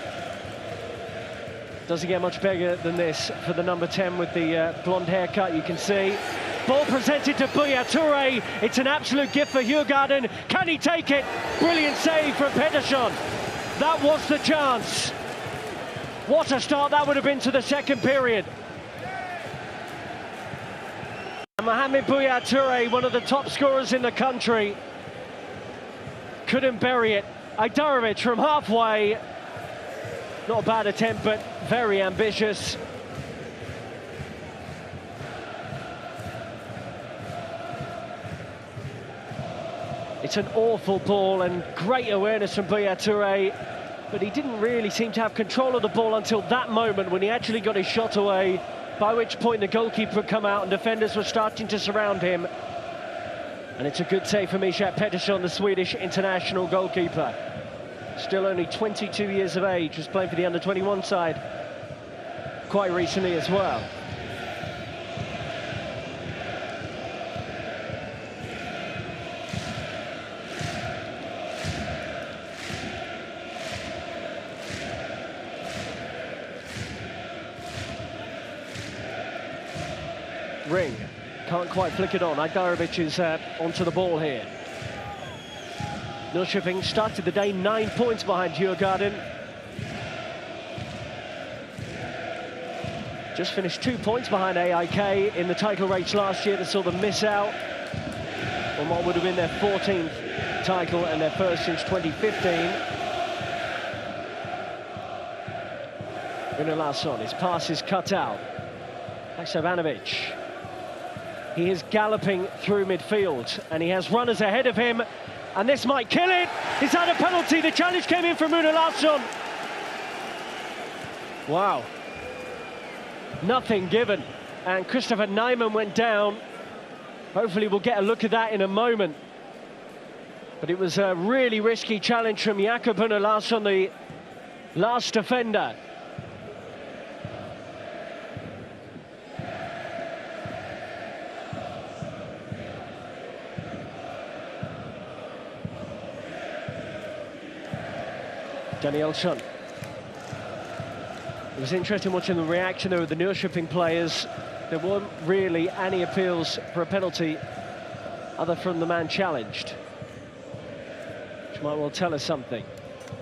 Doesn't get much bigger than this for the number 10 with the blonde haircut, you can see. Ball presented to Buya Touré. It's an absolute gift for Djurgården. Can he take it? Brilliant save from Pettersson. That was the chance. What a start that would have been to the second period. Mohamed Buya Touré, one of the top scorers in the country, couldn't bury it. Ajdarevic from halfway, not a bad attempt, but very ambitious. It's an awful ball, and great awareness from Buya Touré, but he didn't really seem to have control of the ball until that moment when he actually got his shot away, by which point the goalkeeper had come out and defenders were starting to surround him. And it's a good save for Mischa Pettersson, the Swedish international goalkeeper. Still only 22 years of age, was playing for the under-21 side quite recently as well. Ring, can't quite flick it on. Ajdarevic is onto the ball here. Norrköping started the day 9 points behind Djurgården. Just finished 2 points behind AIK in the title race last year. They saw them miss out on what would have been their 14th title and their first since 2015. Gunnar Larsson, his pass is cut out. Haksabanovic. He is galloping through midfield and he has runners ahead of him, and this might kill it. Is that a penalty? The challenge came in from Gunnar Larsson. Wow. Nothing given, and Christopher Nyman went down. Hopefully we'll get a look at that in a moment. But it was a really risky challenge from Jakob Gunnar Larsson, the last defender. Danielsson. It was interesting watching the reaction there of the Norrköping players. There weren't really any appeals for a penalty other from the man challenged, which might well tell us something.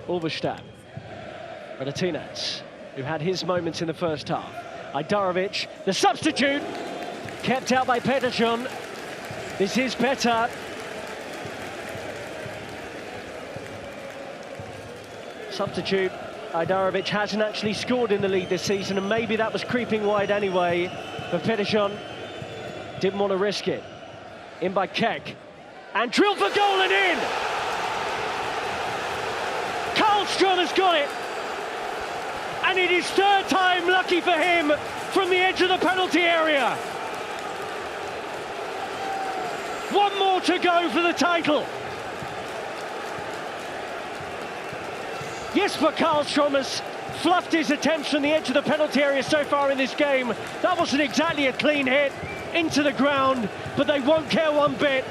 Ulverstad, Radetinac, who had his moments in the first half. Ajdarovic, the substitute, kept out by Pettersson. This is better. Substitute. Ajdarovic hasn't actually scored in the league this season, and maybe that was creeping wide anyway, but Pettersson didn't want to risk it. In by Keck, and drilled for goal and in! Karlström has got it! And it is third time lucky for him from the edge of the penalty area. One more to go for the title. Jesper Karlström has fluffed his attempts from the edge of the penalty area so far in this game. That wasn't exactly a clean hit into the ground, but they won't care one bit.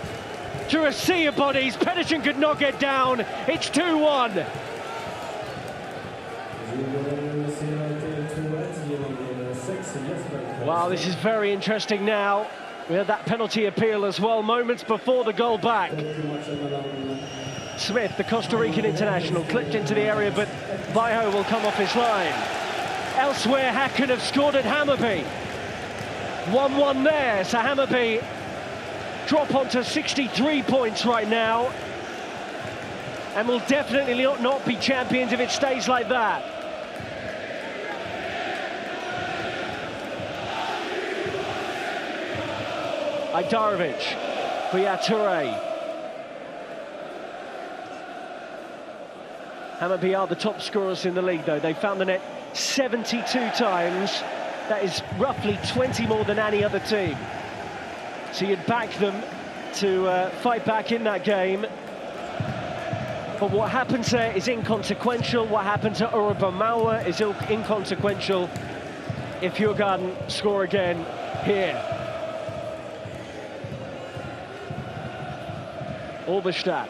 Through a sea of bodies, Pettersson could not get down. It's 2-1. Wow, this is very interesting now. We had that penalty appeal as well, moments before the goal back. Smith, the Costa Rican international, clipped into the area, but Vaiho will come off his line. Elsewhere, Häcken have scored at Hammarby. 1-1 there, so Hammarby drop onto 63 points right now, and will definitely not be champions if it stays like that. Ajdarovic, Buya Touré. Hammarby are the top scorers in the league, though. They found the net 72 times. That is roughly 20 more than any other team. So you'd back them to fight back in that game. But what happens there is inconsequential. What happened to Urban Mauer is inconsequential if Djurgården score again here. Ulverstad.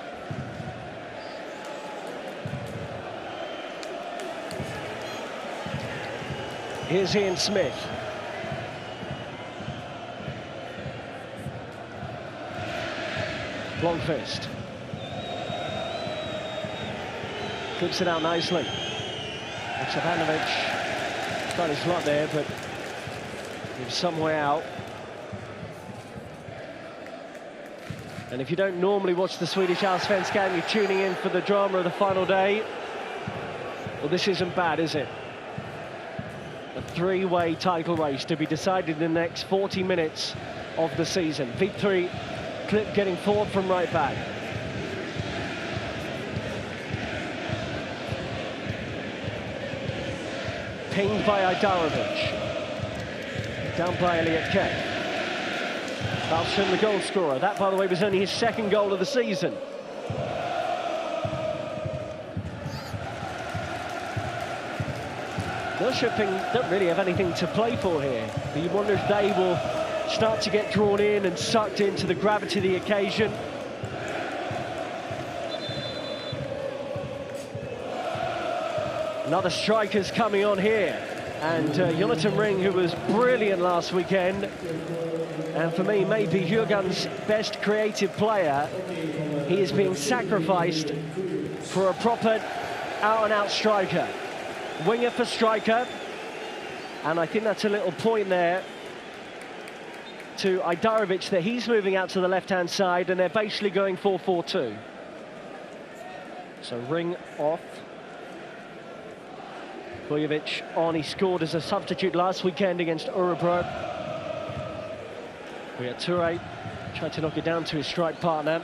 Here's Ian Smith. Blomqvist. Clips it out nicely. Haksabanovic tried his luck there, but he was some way out. And if you don't normally watch the Swedish Allsvenskan, you're tuning in for the drama of the final day. Well, this isn't bad, is it? A three-way title race to be decided in the next 40 minutes of the season. Vitry Clip getting forward from right back. Pinged by Ajdarovic. Down by Elliot Keck. Karlström, the goal scorer. That, by the way, was only his second goal of the season. Norrköping don't really have anything to play for here, but you wonder if they will start to get drawn in and sucked into the gravity of the occasion. Another striker's coming on here, and Jonathan Ring, who was brilliant last weekend, and for me maybe Djurgården's best creative player, he is being sacrificed for a proper out-and-out striker. Winger for striker. And I think that's a little point there to Ajdarevic that he's moving out to the left-hand side, and they're basically going 4-4-2. So Ring off. Kujovic on, he scored as a substitute last weekend against Örebro. Toure tried to knock it down to his strike partner.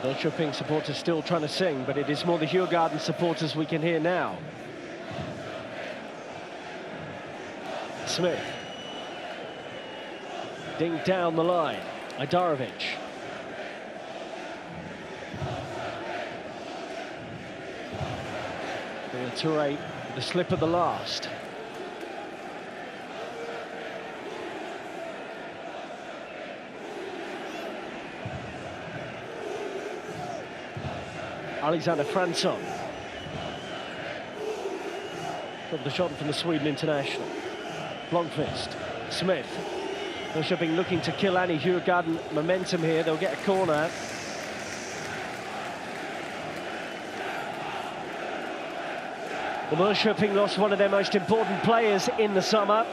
The Norrköping supporters still trying to sing, but it is more the Djurgården supporters we can hear now. Smith. Ding down the line. Ajdarevic. Toure, the slip of the last. Alexander Fransson. From the shot from the Sweden international. Blomqvist. Smith. Norrköping looking to kill any Djurgården momentum here. They'll get a corner. Well, Norrköping lost one of their most important players in the summer.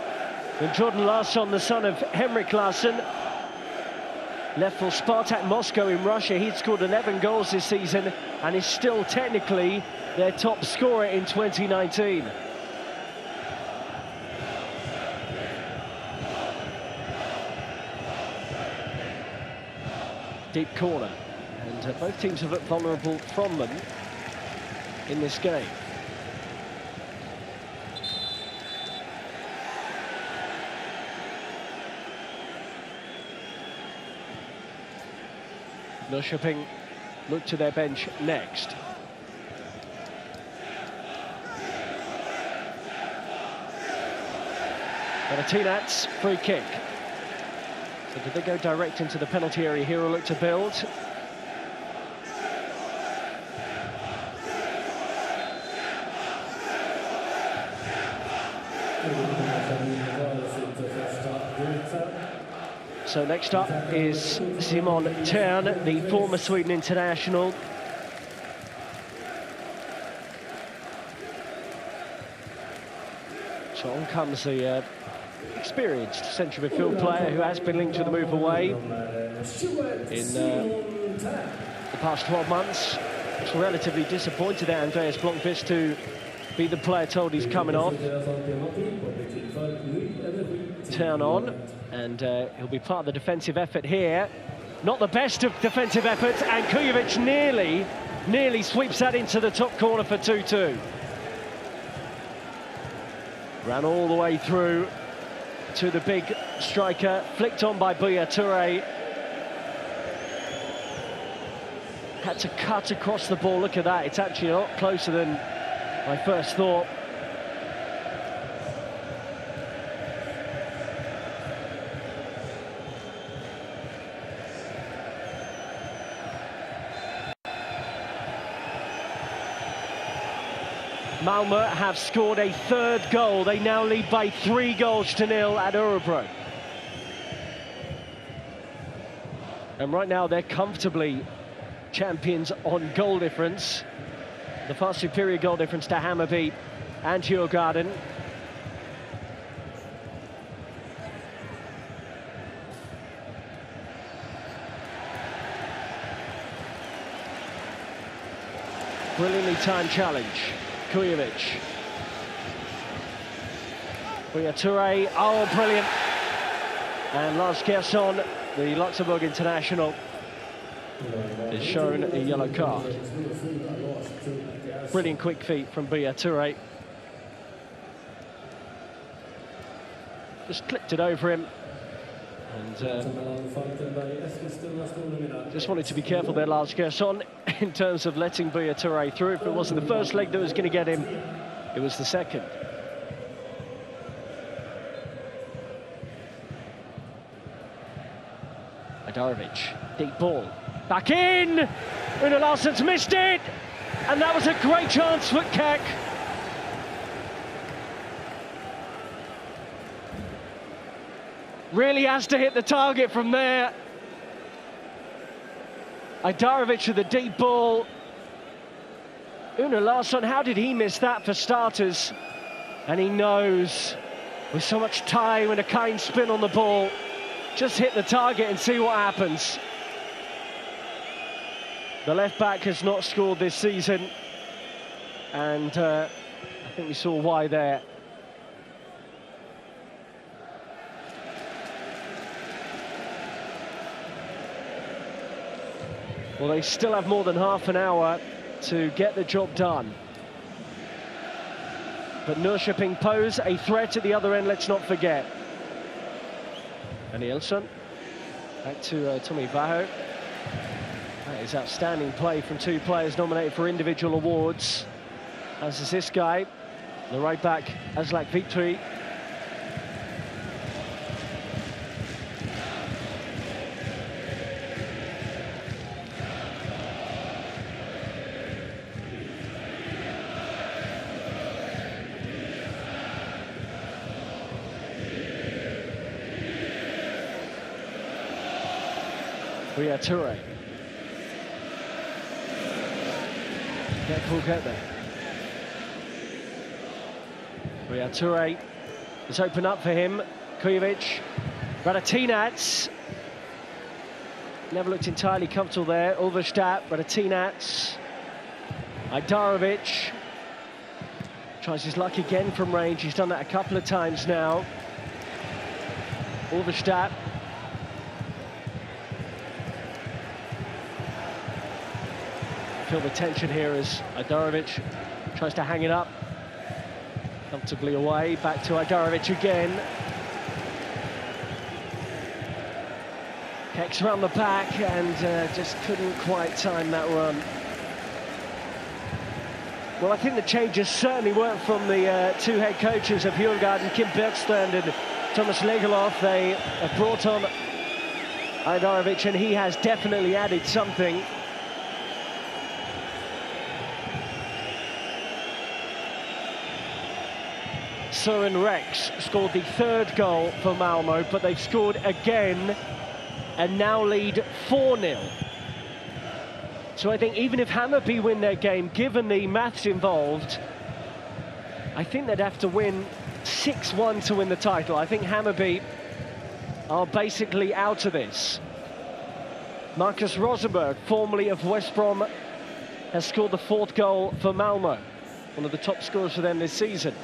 When Jordan Larsson, the son of Henrik Larsson, left for Spartak Moscow in Russia. He'd scored 11 goals this season and is still technically their top scorer in 2019. Deep corner, and both teams have looked vulnerable from them in this game. Norrköping look to their bench next. Martinez, free kick. So did they go direct into the penalty area here or look to build? So next up is Simon Thern, the former Sweden international. So on comes the experienced central midfield player who has been linked to the move away in the past 12 months. It's relatively disappointed at Andreas Blomqvist to be the player told he's coming off. Turn on, and he'll be part of the defensive effort here. Not the best of defensive efforts, and Kujovic nearly sweeps that into the top corner for 2-2. Ran all the way through to the big striker, flicked on by Toure. Had to cut across the ball. Look at that, it's actually a lot closer than I first thought. Malmö have scored a third goal. They now lead by 3-0 at Örebro. And right now they're comfortably champions on goal difference. The far superior goal difference to Hammarby and Djurgården. Brilliantly timed challenge. Kujovic. Toure, oh brilliant. And Lars Gerson, the Luxembourg international, is shown a yellow card. Brilliant quick feet from Toure. Just clipped it over him. And just wanted to be careful there, Lars Gerson, in terms of letting Toure through. If it wasn't the first leg that was going to get him, it was the second. Ajdarovic, deep ball, back in! Una Larsson's missed it! And that was a great chance for Keck. Really has to hit the target from there. Ajdarovic with a deep ball. Una Larsson, how did he miss that for starters? And he knows, with so much time and a kind spin on the ball, just hit the target and see what happens. The left-back has not scored this season, and I think we saw why there. Well, they still have more than half an hour to get the job done. But Norrköping pose a threat at the other end, let's not forget. And Nielsen, back to Tommy Vaho. That is outstanding play from two players nominated for individual awards. As is this guy, the right back, Aslak Vitry. Ria Toure. Get there. Ria Toure has opened up for him. Kujovic, Radetinac. Never looked entirely comfortable there. Ulverstad, Radetinac. Ajdarovic tries his luck again from range. He's done that a couple of times now. Ulverstad. Feel the tension here as Ajdarovic tries to hang it up comfortably away. Back to Ajdarovic again. Keck's around the back and just couldn't quite time that run. Well, I think the changes certainly weren't from the two head coaches of Djurgården, Kim Bergstrand and Thomas Legeloff. They have brought on Ajdarovic and he has definitely added something. Søren Rex scored the third goal for Malmo, but they've scored again and now lead 4-0. So I think even if Hammarby win their game, given the maths involved, I think they'd have to win 6-1 to win the title. I think Hammarby are basically out of this. Marcus Rosenberg, formerly of West Brom, has scored the fourth goal for Malmo, one of the top scorers for them this season.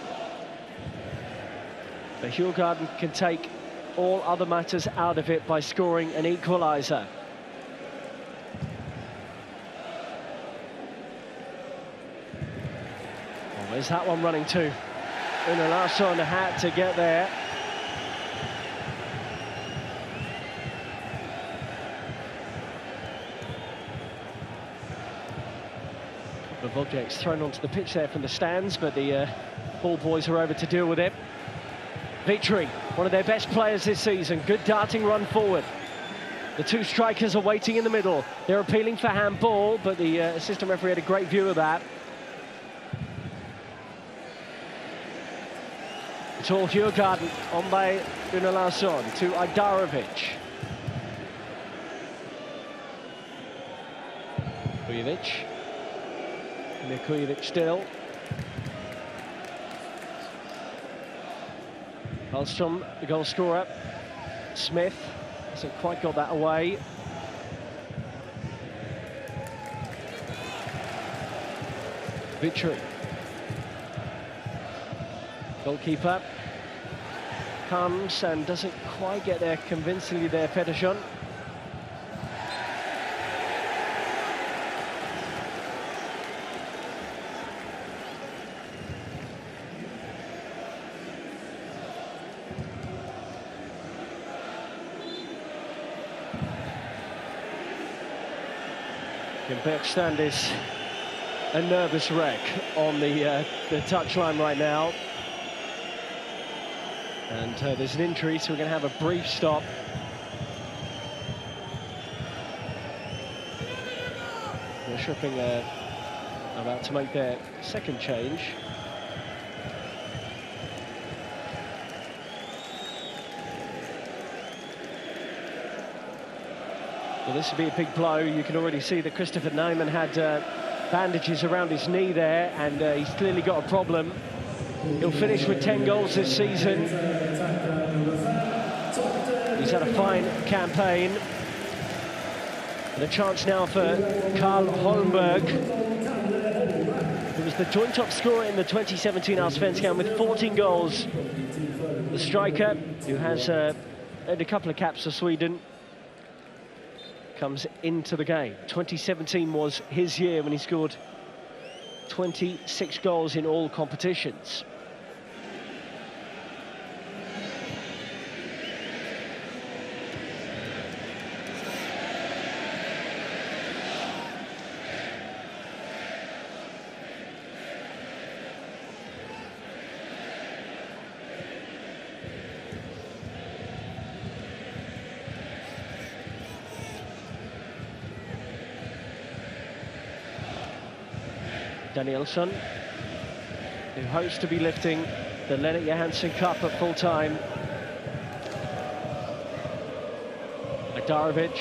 But Djurgården can take all other matters out of it by scoring an equaliser. Well, there's that one running too. Una Larsson had to get there. A couple of objects thrown onto the pitch there from the stands, but the ball boys are over to deal with it. Vitry, one of their best players this season. Good darting run forward. The two strikers are waiting in the middle. They're appealing for handball, but the assistant referee had a great view of that. It's all Djurgården on by Una Larsson to Ajdarovic. Kujovic. Kujovic still. Hallström, the goal scorer. Smith hasn't quite got that away. Vitry. Goalkeeper comes and doesn't quite get there convincingly there, Pettersson. Bergstrand is a nervous wreck on the touchline right now. And there's an injury, so we're going to have a brief stop. Norrköping about to make their second change. Well, this would be a big blow. You can already see that Christopher Nyman had bandages around his knee there, and he's clearly got a problem. He'll finish with 10 goals this season. He's had a fine campaign. And a chance now for Karl Holmberg, who was the joint top scorer in the 2017 Allsvenskan with 14 goals. The striker, who has earned a couple of caps for Sweden, comes into the game. 2017 was his year when he scored 26 goals in all competitions. Danielsson, who hopes to be lifting the Lennart Johansson Cup at full time. Ajdarevic.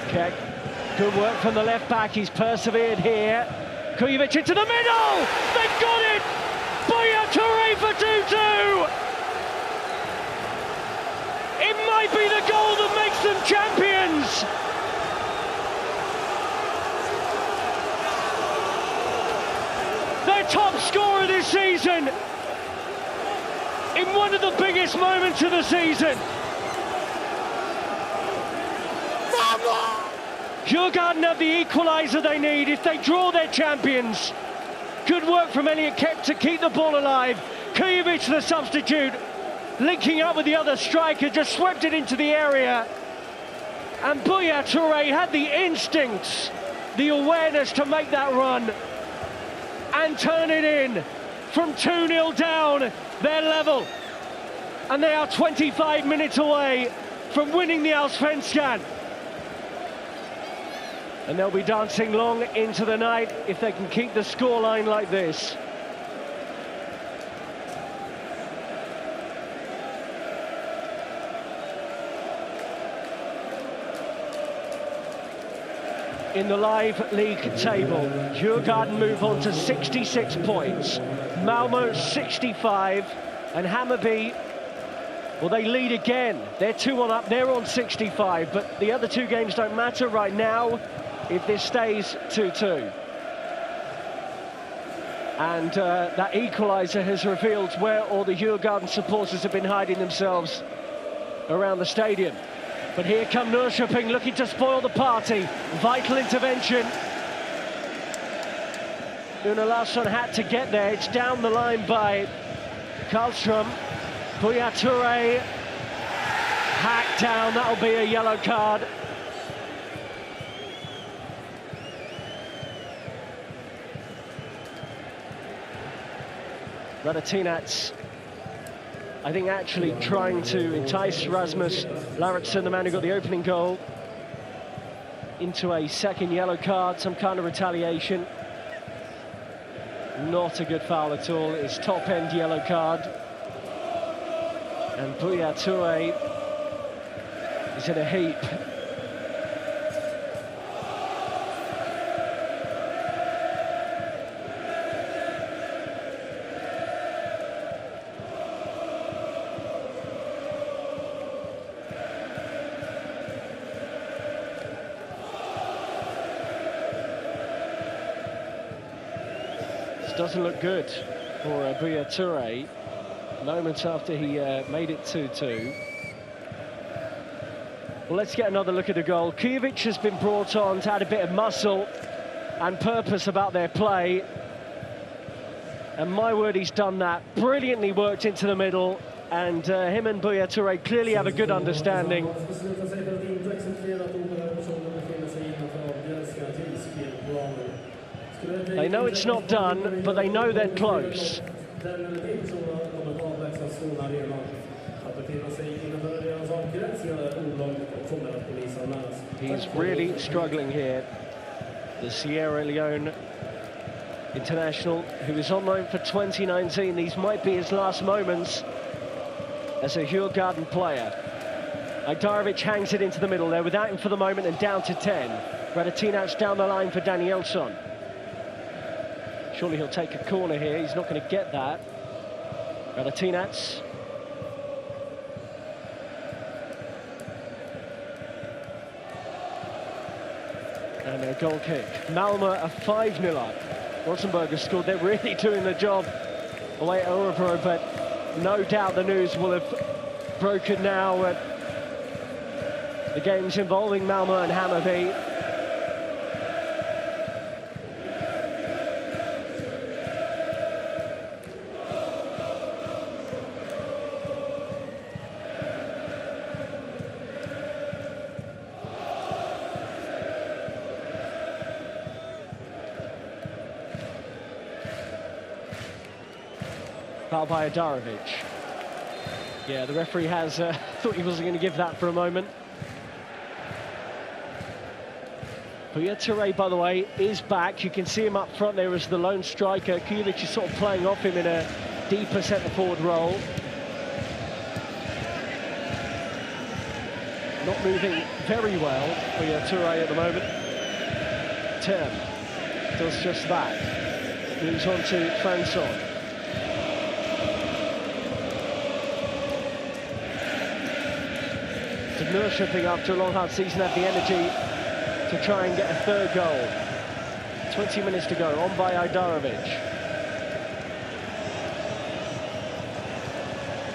Kek. Good work from the left back, he's persevered here. Kujovic into the middle! They've got it! Buya Touré for 2-2! It might be the goal that makes them champions! Their top scorer this season, in one of the biggest moments of the season. Djurgården have the equaliser they need if they draw their champions. Good work from Elliot Kep to keep the ball alive. Kujovic, the substitute, linking up with the other striker, just swept it into the area. And Buya Touré had the instincts, the awareness to make that run and turn it in from 2-0 down. They're level, and they are 25 minutes away from winning the Allsvenskan. And they'll be dancing long into the night if they can keep the scoreline like this. In the live league table, Djurgården move on to 66 points, Malmö 65, and Hammarby, well, they lead again. They're 2-1 up, they're on 65, but the other two games don't matter right now if this stays 2-2. And that equaliser has revealed where all the Djurgården supporters have been hiding themselves around the stadium. But here come Norrköping looking to spoil the party. Vital intervention. Una Larsson had to get there. It's down the line by Karlström. Buya Touré hacked down. That'll be a yellow card. Radetinac, I think, actually trying to entice Rasmus Lauritsen, the man who got the opening goal, into a second yellow card, some kind of retaliation. Not a good foul at all. It's top-end yellow card. And Buya Touré is in a heap. Doesn't look good for Buya Touré. Moments after he made it 2-2. Well, let's get another look at the goal. Kujovic has been brought on to add a bit of muscle and purpose about their play. And my word, he's done that. Brilliantly worked into the middle. And him and Buya Touré clearly have a good understanding. They know it's not done, but they know they're close. kommer att polisanmälas. He's really struggling here. The Sierra Leone international, who is on loan for 2019. These might be his last moments as a Djurgården player. Ajdarevic hangs it into the middle there without him for the moment and down to 10. Radetinac down the line for Danielsson. Surely he'll take a corner here. He's not going to get that. Radetinac. And a goal kick. Malmö are 5-0 up. Rosenberg has scored. They're really doing the job away at Örebro, but no doubt the news will have broken now. The games involving Malmö and Hammarby. Foul by Ajdarevic. Yeah, the referee has thought he wasn't going to give that for a moment. Buya Touré, by the way, is back. You can see him up front there as the lone striker. Kujovic is sort of playing off him in a deeper centre-forward role. Not moving very well, Buya Touré at the moment. Term does just that. Moves on to Fransson. Norrköping, after a long hard season, have the energy to try and get a third goal. 20 minutes to go, on by Ajdarevic.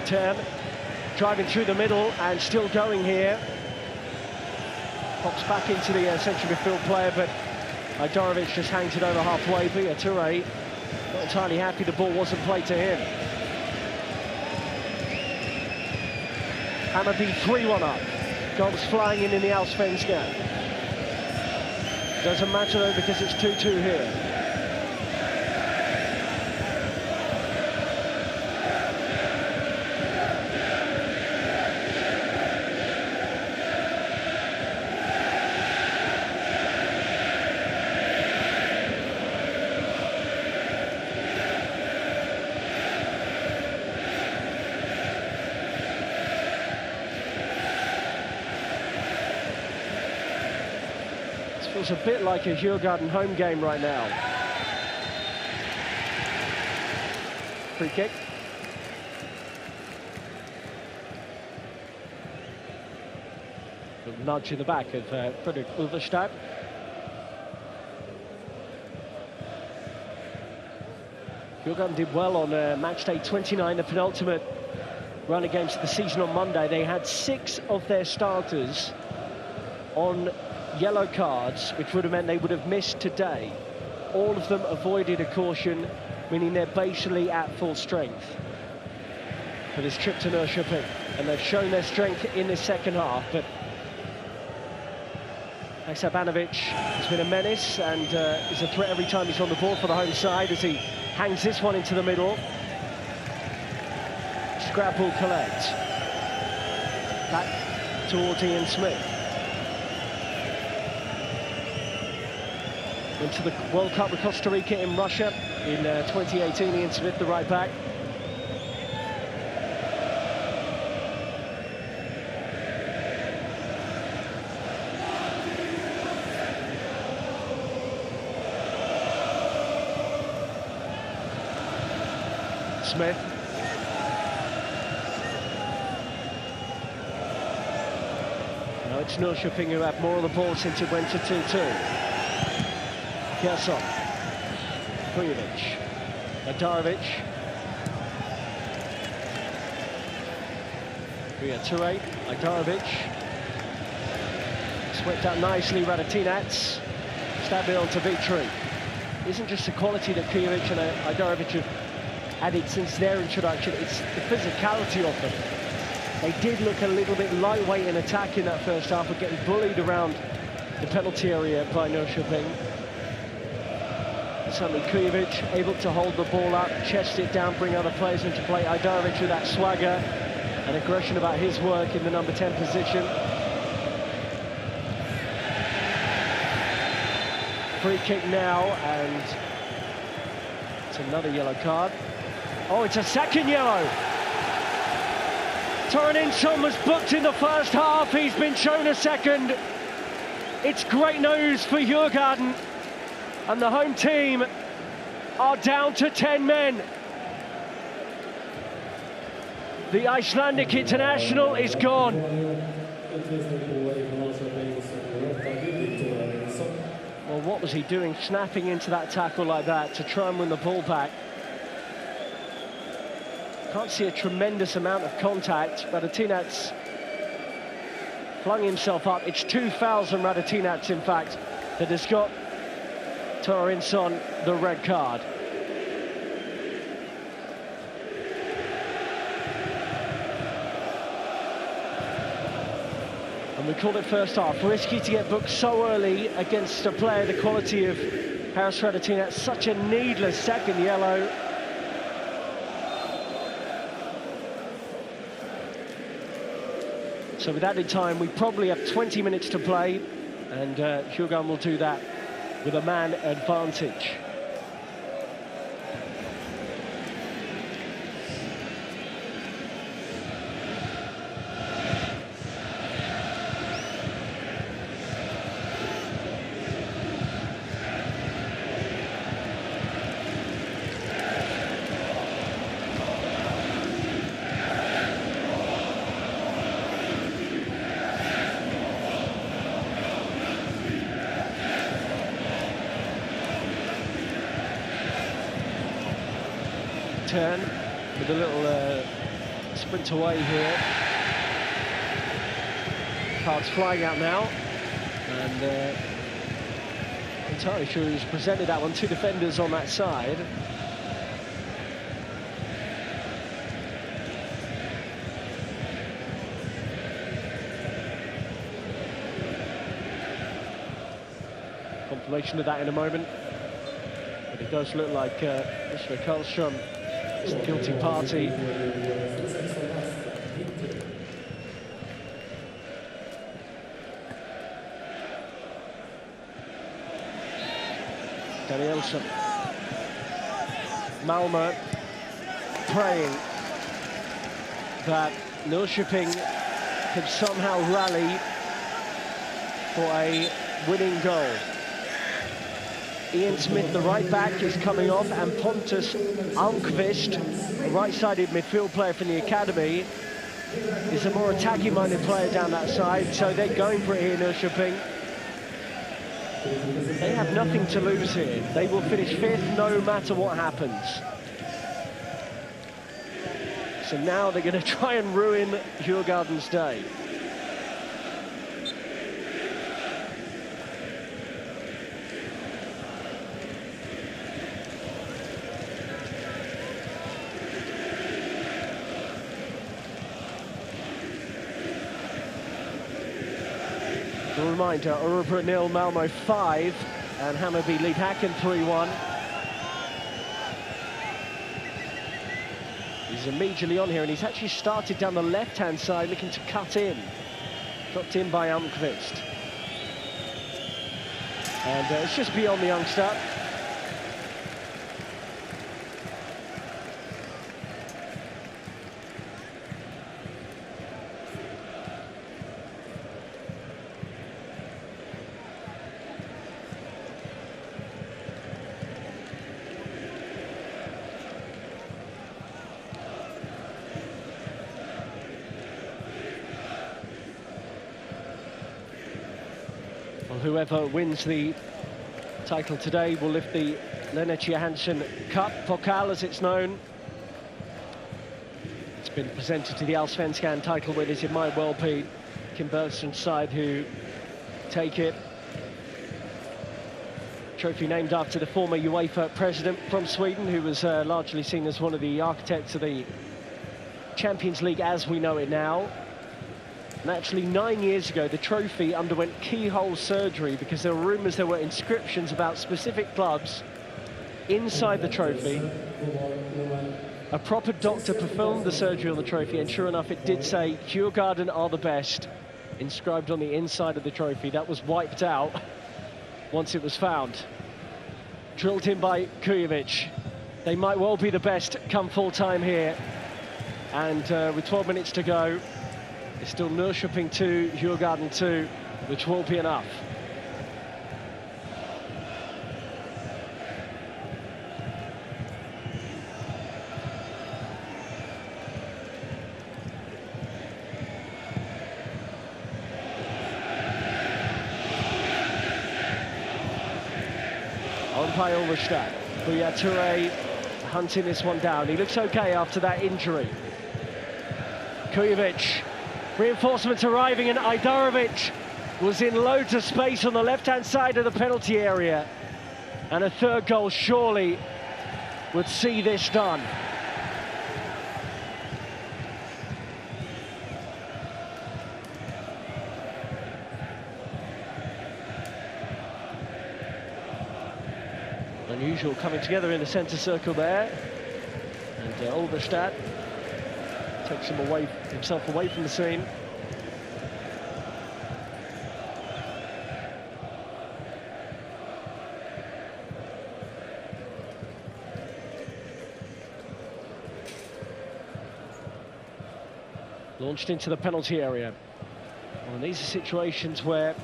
Turn, driving through the middle and still going here. Pops back into the central midfield player, but Ajdarevic just hangs it over halfway. Buya Touré not entirely happy the ball wasn't played to him. Hammarby 3-1 up. Goals flying in the Allsvenskan. Doesn't matter though because it's 2-2 here. Feels a bit like a Djurgården home game right now. Free kick. A nudge in the back of Fredrik Ulverstad. Djurgården did well on match day 29, the penultimate run against the season on Monday. They had 6 of their starters on yellow cards, which would have meant they would have missed today. All of them avoided a caution, meaning they're basically at full strength for this trip to Norrköping, and they've shown their strength in the second half. But Haksabanovic has been a menace and is a threat every time he's on the ball for the home side as he hangs this one into the middle. Scrabble collect. Back towards Ian Smith. Went to the World Cup with Costa Rica in Russia in 2018. Ian Smith, the right back. Smith. Now it's Norrköping who have more of the ball since it went to 2-2. Persson, Kujovic, Ajdarevic, Buya Touré, Ajdarevic, swept out nicely, Radetinac, stabbed it onto Vitry. It isn't just the quality that Kujovic and Ajdarevic have added since their introduction, it's the physicality of them. They did look a little bit lightweight in attack in that first half, but getting bullied around the penalty area by Norrköping. Suddenly Kujovic able to hold the ball up, chest it down, bring other players into play. Ajdarevic with that swagger and aggression about his work in the number 10 position. Free kick now, and it's another yellow card. Oh, it's a second yellow. Toraninson was booked in the first half. He's been shown a second. It's great news for Djurgården, and the home team are down to 10 men. The Icelandic international is gone. Well, what was he doing, snapping into that tackle like that to try and win the ball back? Can't see a tremendous amount of contact. Radetinac flung himself up. It's 2 fouls on Radetinac, in fact, that has got Toraninson the red card. And we called it first half. Risky to get booked so early against a player the quality of Haris Radetinac. Such a needless second yellow. So with added time, we probably have 20 minutes to play, and Djurgården will do that with a man advantage. Turn with a little sprint away here. Cards flying out now, and entirely sure he's presented that one. 2 defenders on that side. Confirmation of that in a moment, but it does look like Mr. Karlström is the guilty party. Danielsson. Malmö praying that Norrköping could somehow rally for a winning goal. Ian Smith, the right back, is coming off, and Pontus Almqvist, a right-sided midfield player from the academy, is a more attacking-minded player down that side, so they're going for it here, Norrköping. They have nothing to lose here. They will finish 5th no matter what happens. So now they're going to try and ruin Djurgården's day. A reminder, Örebro 0, Malmö 5, and Hammarby lead Häcken 3-1. He's immediately on here, and he's actually started down the left-hand side, looking to cut in. Dropped in by Almqvist. And it's just beyond the youngster. Well, whoever wins the title today will lift the Lennart Johansson Cup, Pokal as it's known. It's been presented to the Allsvenskan title winners. It might well be Kim Bergström's side who take it. Trophy named after the former UEFA president from Sweden, who was largely seen as one of the architects of the Champions League as we know it now. And actually 9 years ago, the trophy underwent keyhole surgery because there were rumours there were inscriptions about specific clubs inside the trophy. A proper doctor performed the surgery on the trophy, and sure enough, it did say Djurgården are the best inscribed on the inside of the trophy. That was wiped out once it was found. Drilled in by Kujovic. They might well be the best come full time here. And with 12 minutes to go, it's still Norrköping 2, Djurgården 2, which will be enough. On by Ulrstad. Toure hunting this one down. He looks okay after that injury. Kujovic, reinforcements arriving, and Ajdarevic was in loads of space on the left-hand side of the penalty area. And a third goal surely would see this done. Unusual coming together in the centre circle there. And Ulrstad takes himself away from the scene. Launched into the penalty area. Well, and these are situations where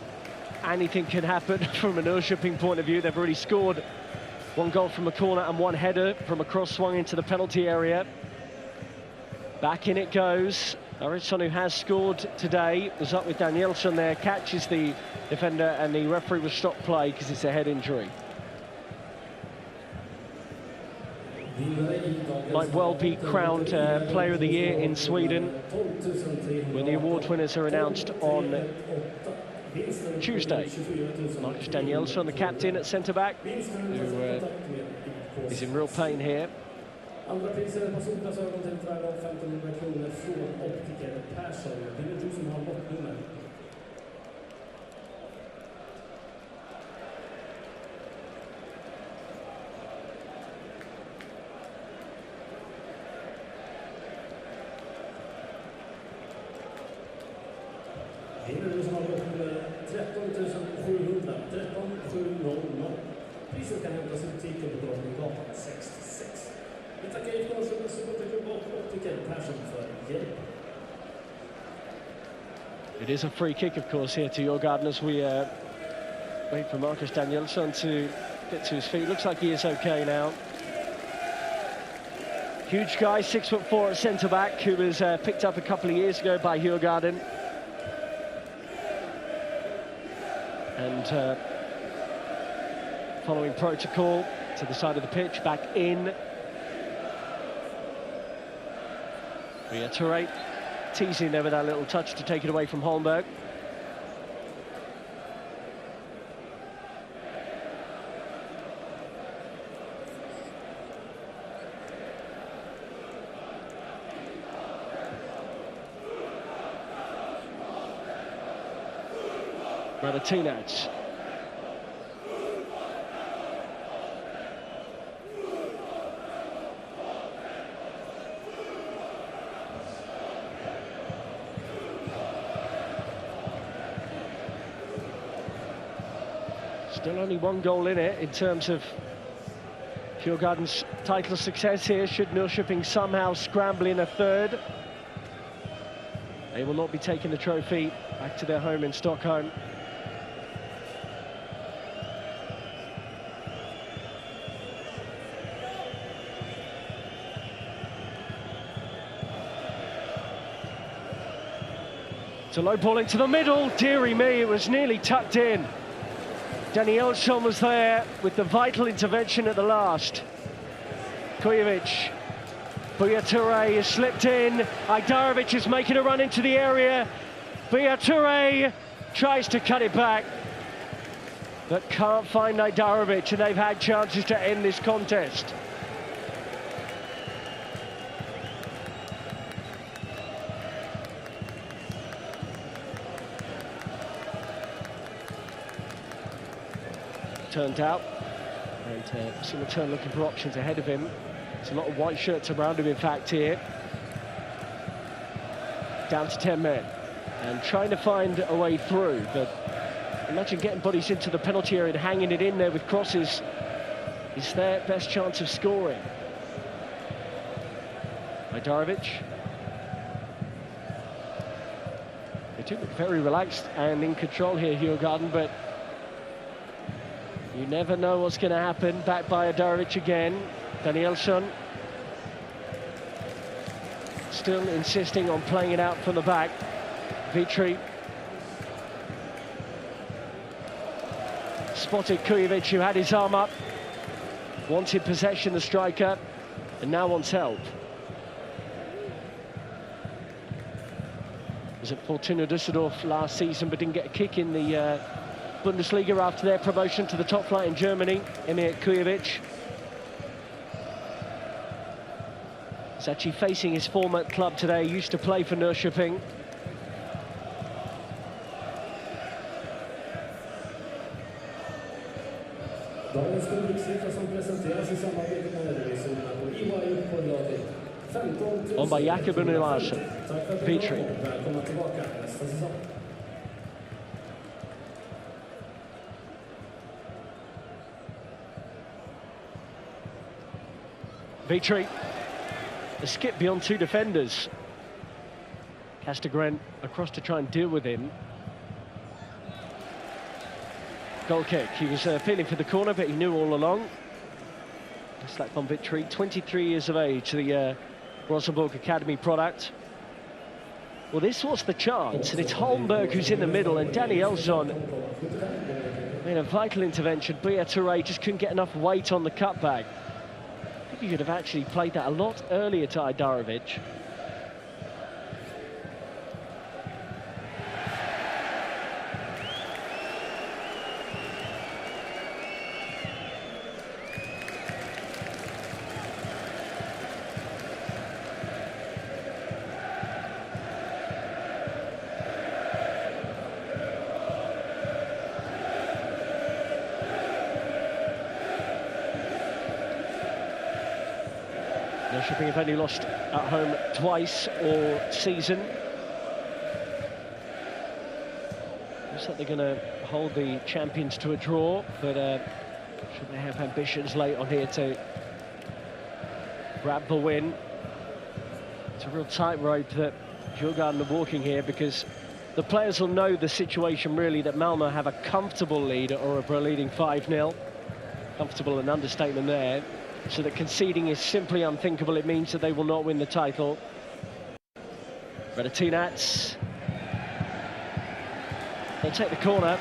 anything can happen from a Norrköping point of view. They've already scored one goal from a corner and one header from a cross swung into the penalty area. Back in it goes. Arvidsson, who has scored today, was up with Danielsson there, catches the defender, and the referee will stop play because it's a head injury. Might well be crowned Player of the Year in Sweden when the award winners are announced on Tuesday. Marcus Danielsson, the captain at centre-back, who is in real pain here. Andra priser på solglasögon till ett värde av 1500 kronor från optiker Persson. Det är du som har lottnummer. Det är du som har lottnummer 13 700. 13 700. Priset kan hämtas i butiken på Drottninggatan 66. Vi tackar Norrköpings supporterklubb och optiker Persson för hjälp. It is a free kick, of course, here to Djurgården as we wait for Marcus Danielsson to get to his feet. Looks like he is okay now. Huge guy, 6'4" at centre-back, who was picked up a couple of years ago by Djurgården. And following protocol to the side of the pitch, back in. Toure teasing there with that little touch to take it away from Holmberg. Radetinac. Still only one goal in it in terms of Djurgården's title success here. Should Norrköping somehow scramble in a third, they will not be taking the trophy back to their home in Stockholm. It's a low ball into the middle. Dearie me, it was nearly tucked in. Danielsson was there with the vital intervention at the last. Kujovic. Toure has slipped in. Ajdarevic is making a run into the area. Toure tries to cut it back, but can't find Ajdarevic, and they've had chances to end this contest. Turned out, and Simulturn looking for options ahead of him. There's a lot of white shirts around him, in fact, here. Down to 10 men, and trying to find a way through, but Imagine getting bodies into the penalty area and hanging it in there with crosses. Is their best chance of scoring. Ajdarovic. They do look very relaxed and in control here, Djurgården, but you never know what's going to happen. Back by Ajdarovic again. Danielsson. Still insisting on playing it out from the back. Vitry. Spotted Kujovic, who had his arm up. Wanted possession, the striker, and now wants help. Was at Fortuna Düsseldorf last season, but didn't get a kick in the Bundesliga after their promotion to the top flight in Germany. Emir Kujovic. He's actually facing his former club today. He used to play for Norrköping. Dagens publiksiffra som presenteras i samarbetet med revisorerna på EY-uppåt. 15 000. On by Jakob Unilarsson. Vitry. Välkomna tillbaka nästa säsong. Vitry. A skip beyond two defenders. Castegren across to try and deal with him. Goal kick. He was feeling for the corner, but he knew all along. Slack on Vitry, 23 years of age, the Rosenborg Academy product. Well, this was the chance, and it's Holmberg who's in the middle, and Danielsson made a vital intervention. Buya Touré just couldn't get enough weight on the cutback. I think he could have actually played that a lot earlier to Ajdarovic. Norrköping have only lost at home twice all season. Looks like they're going to hold the champions to a draw, but should they have ambitions late on here to grab the win? It's a real tightrope that Djurgården are walking here, because the players will know the situation really, that Malmö have a comfortable lead, or are leading 5-0. Comfortable, an understatement there. So that conceding is simply unthinkable. It means that they will not win the title. Radetinac. They'll take the corner.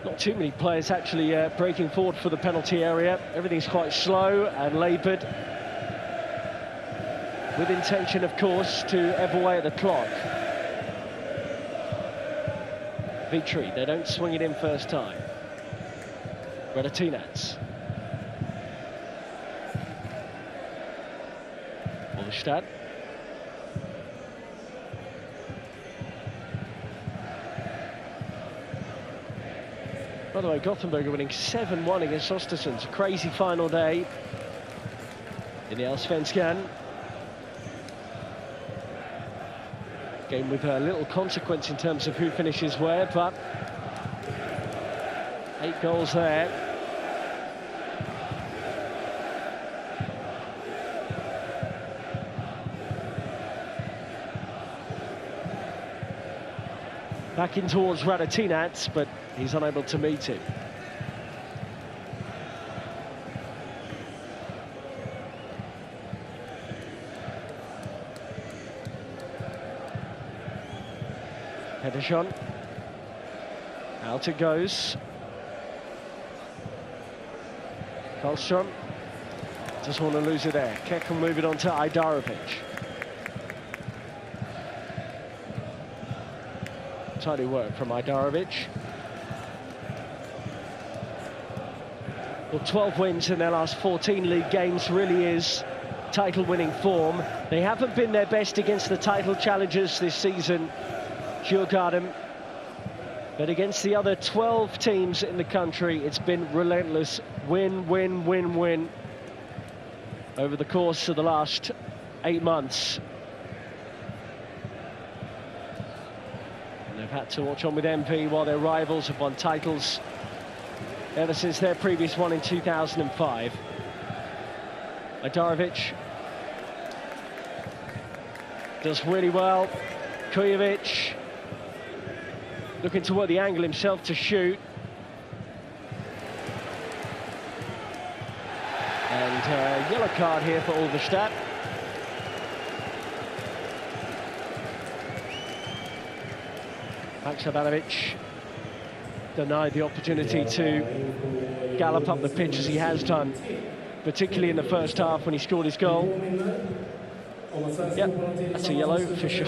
Not too many players actually breaking forward for the penalty area. Everything's quite slow and laboured, with intention, of course, to ebb away at the clock. Vitry, they don't swing it in first time. Radetinac. Olstad. By the way, Gothenburg are winning 7-1 against Östersund. It's a crazy final day in the Allsvenskan. Game with little consequence in terms of who finishes where, but 8 goals there. Back in towards Radetinac, but he's unable to meet him. Pedersen. Out it goes. Karlström. Just want to lose it there. Keck can move it on to Ajdarovic. Tidy work from Ajdarovic. Well, 12 wins in their last 14 league games really is title-winning form. They haven't been their best against the title challengers this season, Djurgården. But against the other 12 teams in the country, it's been relentless. Win, win, win, win over the course of the last 8 months. And they've had to watch on with MP while their rivals have won titles ever since their previous one in 2005. Ajdarevic does really well. Kujovic looking to work the angle himself to shoot. And yellow card here for Ulverstad. Ajdarevic denied the opportunity to gallop up the pitch as he has done, particularly in the first half when he scored his goal. Yep, that's a yellow for sure.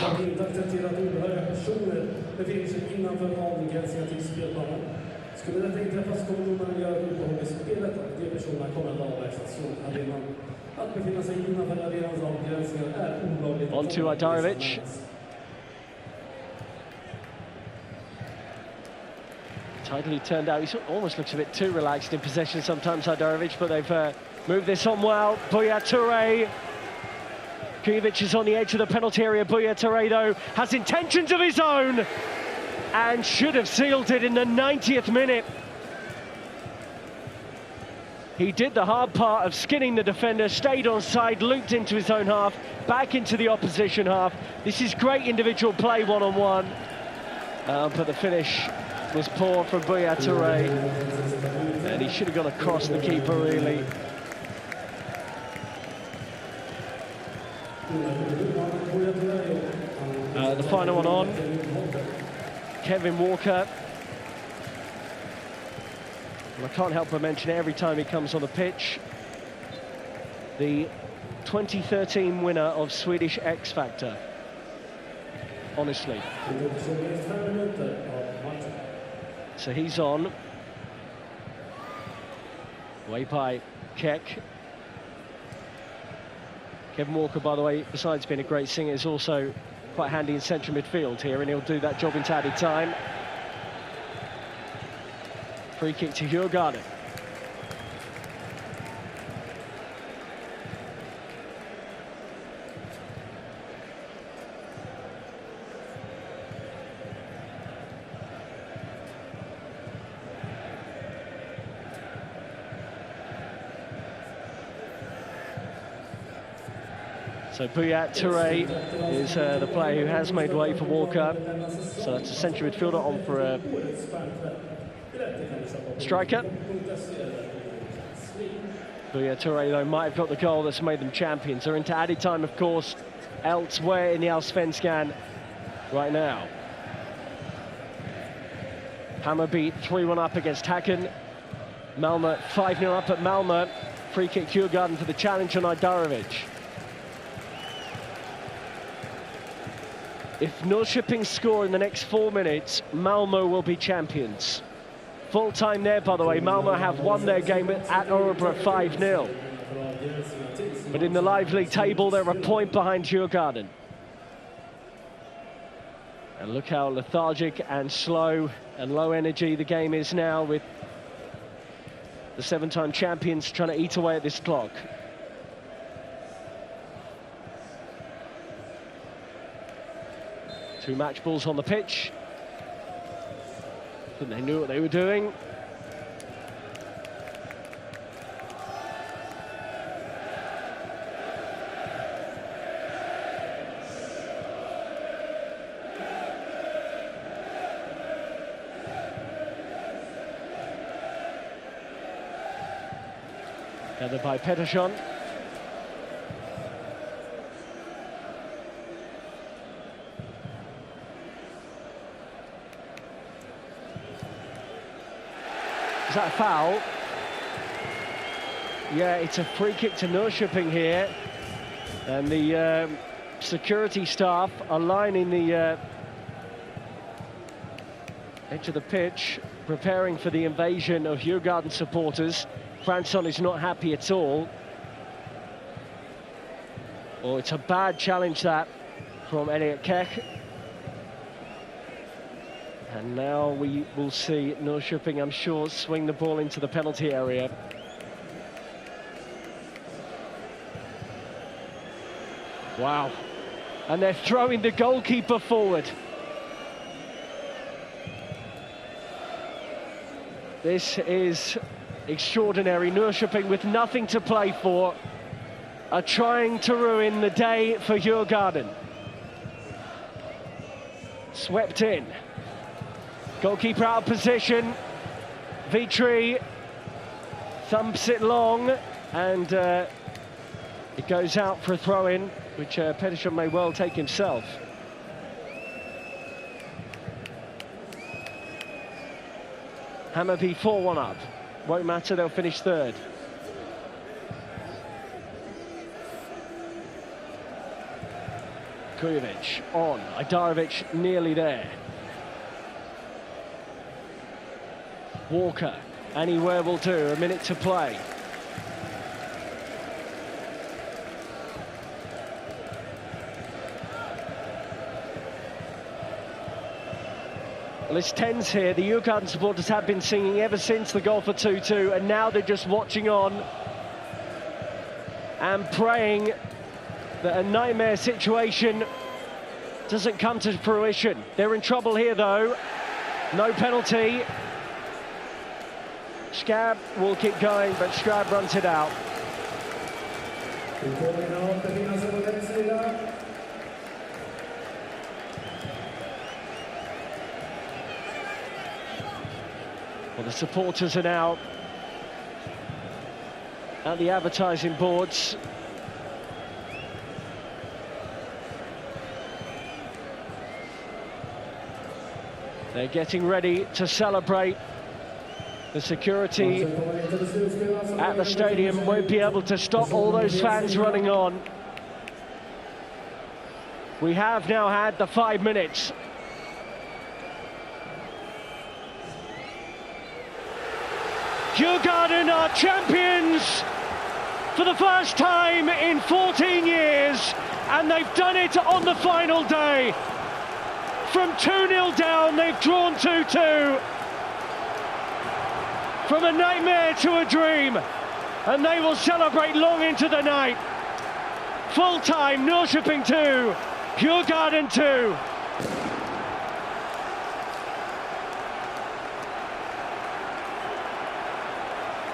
On to Ajdarevic. Tightly turned out. He almost looks a bit too relaxed in possession sometimes, Ajdarevic, but they've moved this on well. Buya Touré. Kujovic is on the edge of the penalty area. Buya Touré, though, has intentions of his own and should have sealed it in the 90th minute. He did the hard part of skinning the defender, stayed on side, looped into his own half, back into the opposition half. This is great individual play one-on-one, but the finish was poor from Buya Touré, and he should have gone across the keeper, really. The final one on, Kevin Walker. Well, I can't help but mention it every time he comes on the pitch. The 2013 winner of Swedish X Factor. Honestly. So he's on. Way by Keck. Kevin Walker, by the way, besides being a great singer, is also quite handy in central midfield here, and he'll do that job in added time. Free kick to Djurgården. So Buya Touré is the player who has made way for Walker. So that's a central midfielder on for a striker. Buya Touré, though, might have got the goal that's made them champions. They're into added time, of course, elsewhere in the Allsvenskan right now. Hammarby 3-1 up against Häcken. Malmö 5-0 up at Malmö. Free kick Djurgården for the challenge on Ajdarevic. If Norrköping score in the next 4 minutes, Malmö will be champions. Full time there, by the way. Malmö have won their game at Örebro 5-0. But in the Live League table, they're a point behind Djurgården. And look how lethargic and slow and low energy the game is now, with the 7-time champions trying to eat away at this clock. Two match balls on the pitch. I think they knew what they were doing. Gathered by Pettersson. Is that a foul? Yeah, it's a free kick to Norrköping here. And the security staff are lining the edge of the pitch, preparing for the invasion of Djurgården supporters. Fransson is not happy at all. Oh, it's a bad challenge that from Elliot Keck. And now we will see Norrköping, I'm sure, swing the ball into the penalty area. Wow. And they're throwing the goalkeeper forward. This is extraordinary. Norrköping, with nothing to play for, are trying to ruin the day for Djurgården. Swept in. Goalkeeper out of position. Vitry thumps it long, and it goes out for a throw-in, which Pedersen may well take himself. Hammarby 4-1 up. Won't matter, they'll finish third. Kujovic on. Ajdarevic nearly there. Walker. Anywhere will do. A minute to play. Well, it's tense here. The Djurgården supporters have been singing ever since the goal for 2-2, and now they're just watching on and praying that a nightmare situation doesn't come to fruition. They're in trouble here, though. No penalty. Scab will keep going, but Scab runs it out. Well, the supporters are now at the advertising boards. They're getting ready to celebrate. The security at the stadium won't be able to stop all those fans running on. We have now had the 5 minutes. Djurgården are champions for the first time in 14 years, and they've done it on the final day. From 2-0 down, they've drawn 2-2. From a nightmare to a dream, and they will celebrate long into the night. Full time, Norrköping 2, Djurgården 2.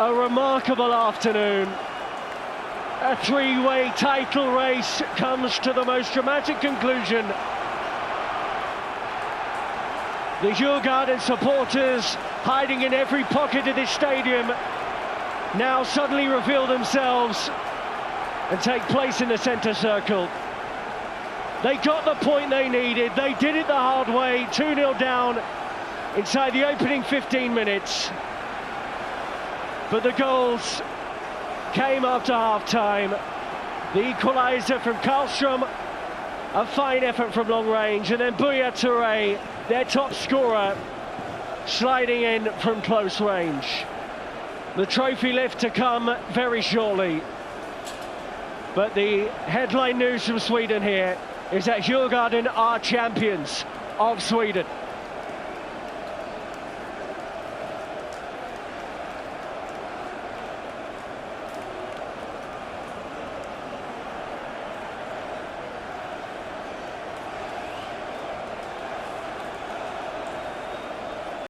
A remarkable afternoon. A three-way title race comes to the most dramatic conclusion. The Djurgården supporters, hiding in every pocket of this stadium, now suddenly reveal themselves and take place in the centre circle. They got the point they needed. They did it the hard way, 2-0 down inside the opening 15 minutes. But the goals came after half-time. The equaliser from Karlström, a fine effort from long range, and then Buya Touré, their top scorer, sliding in from close range. The trophy lift to come very shortly. But the headline news from Sweden here is that Djurgården are champions of Sweden.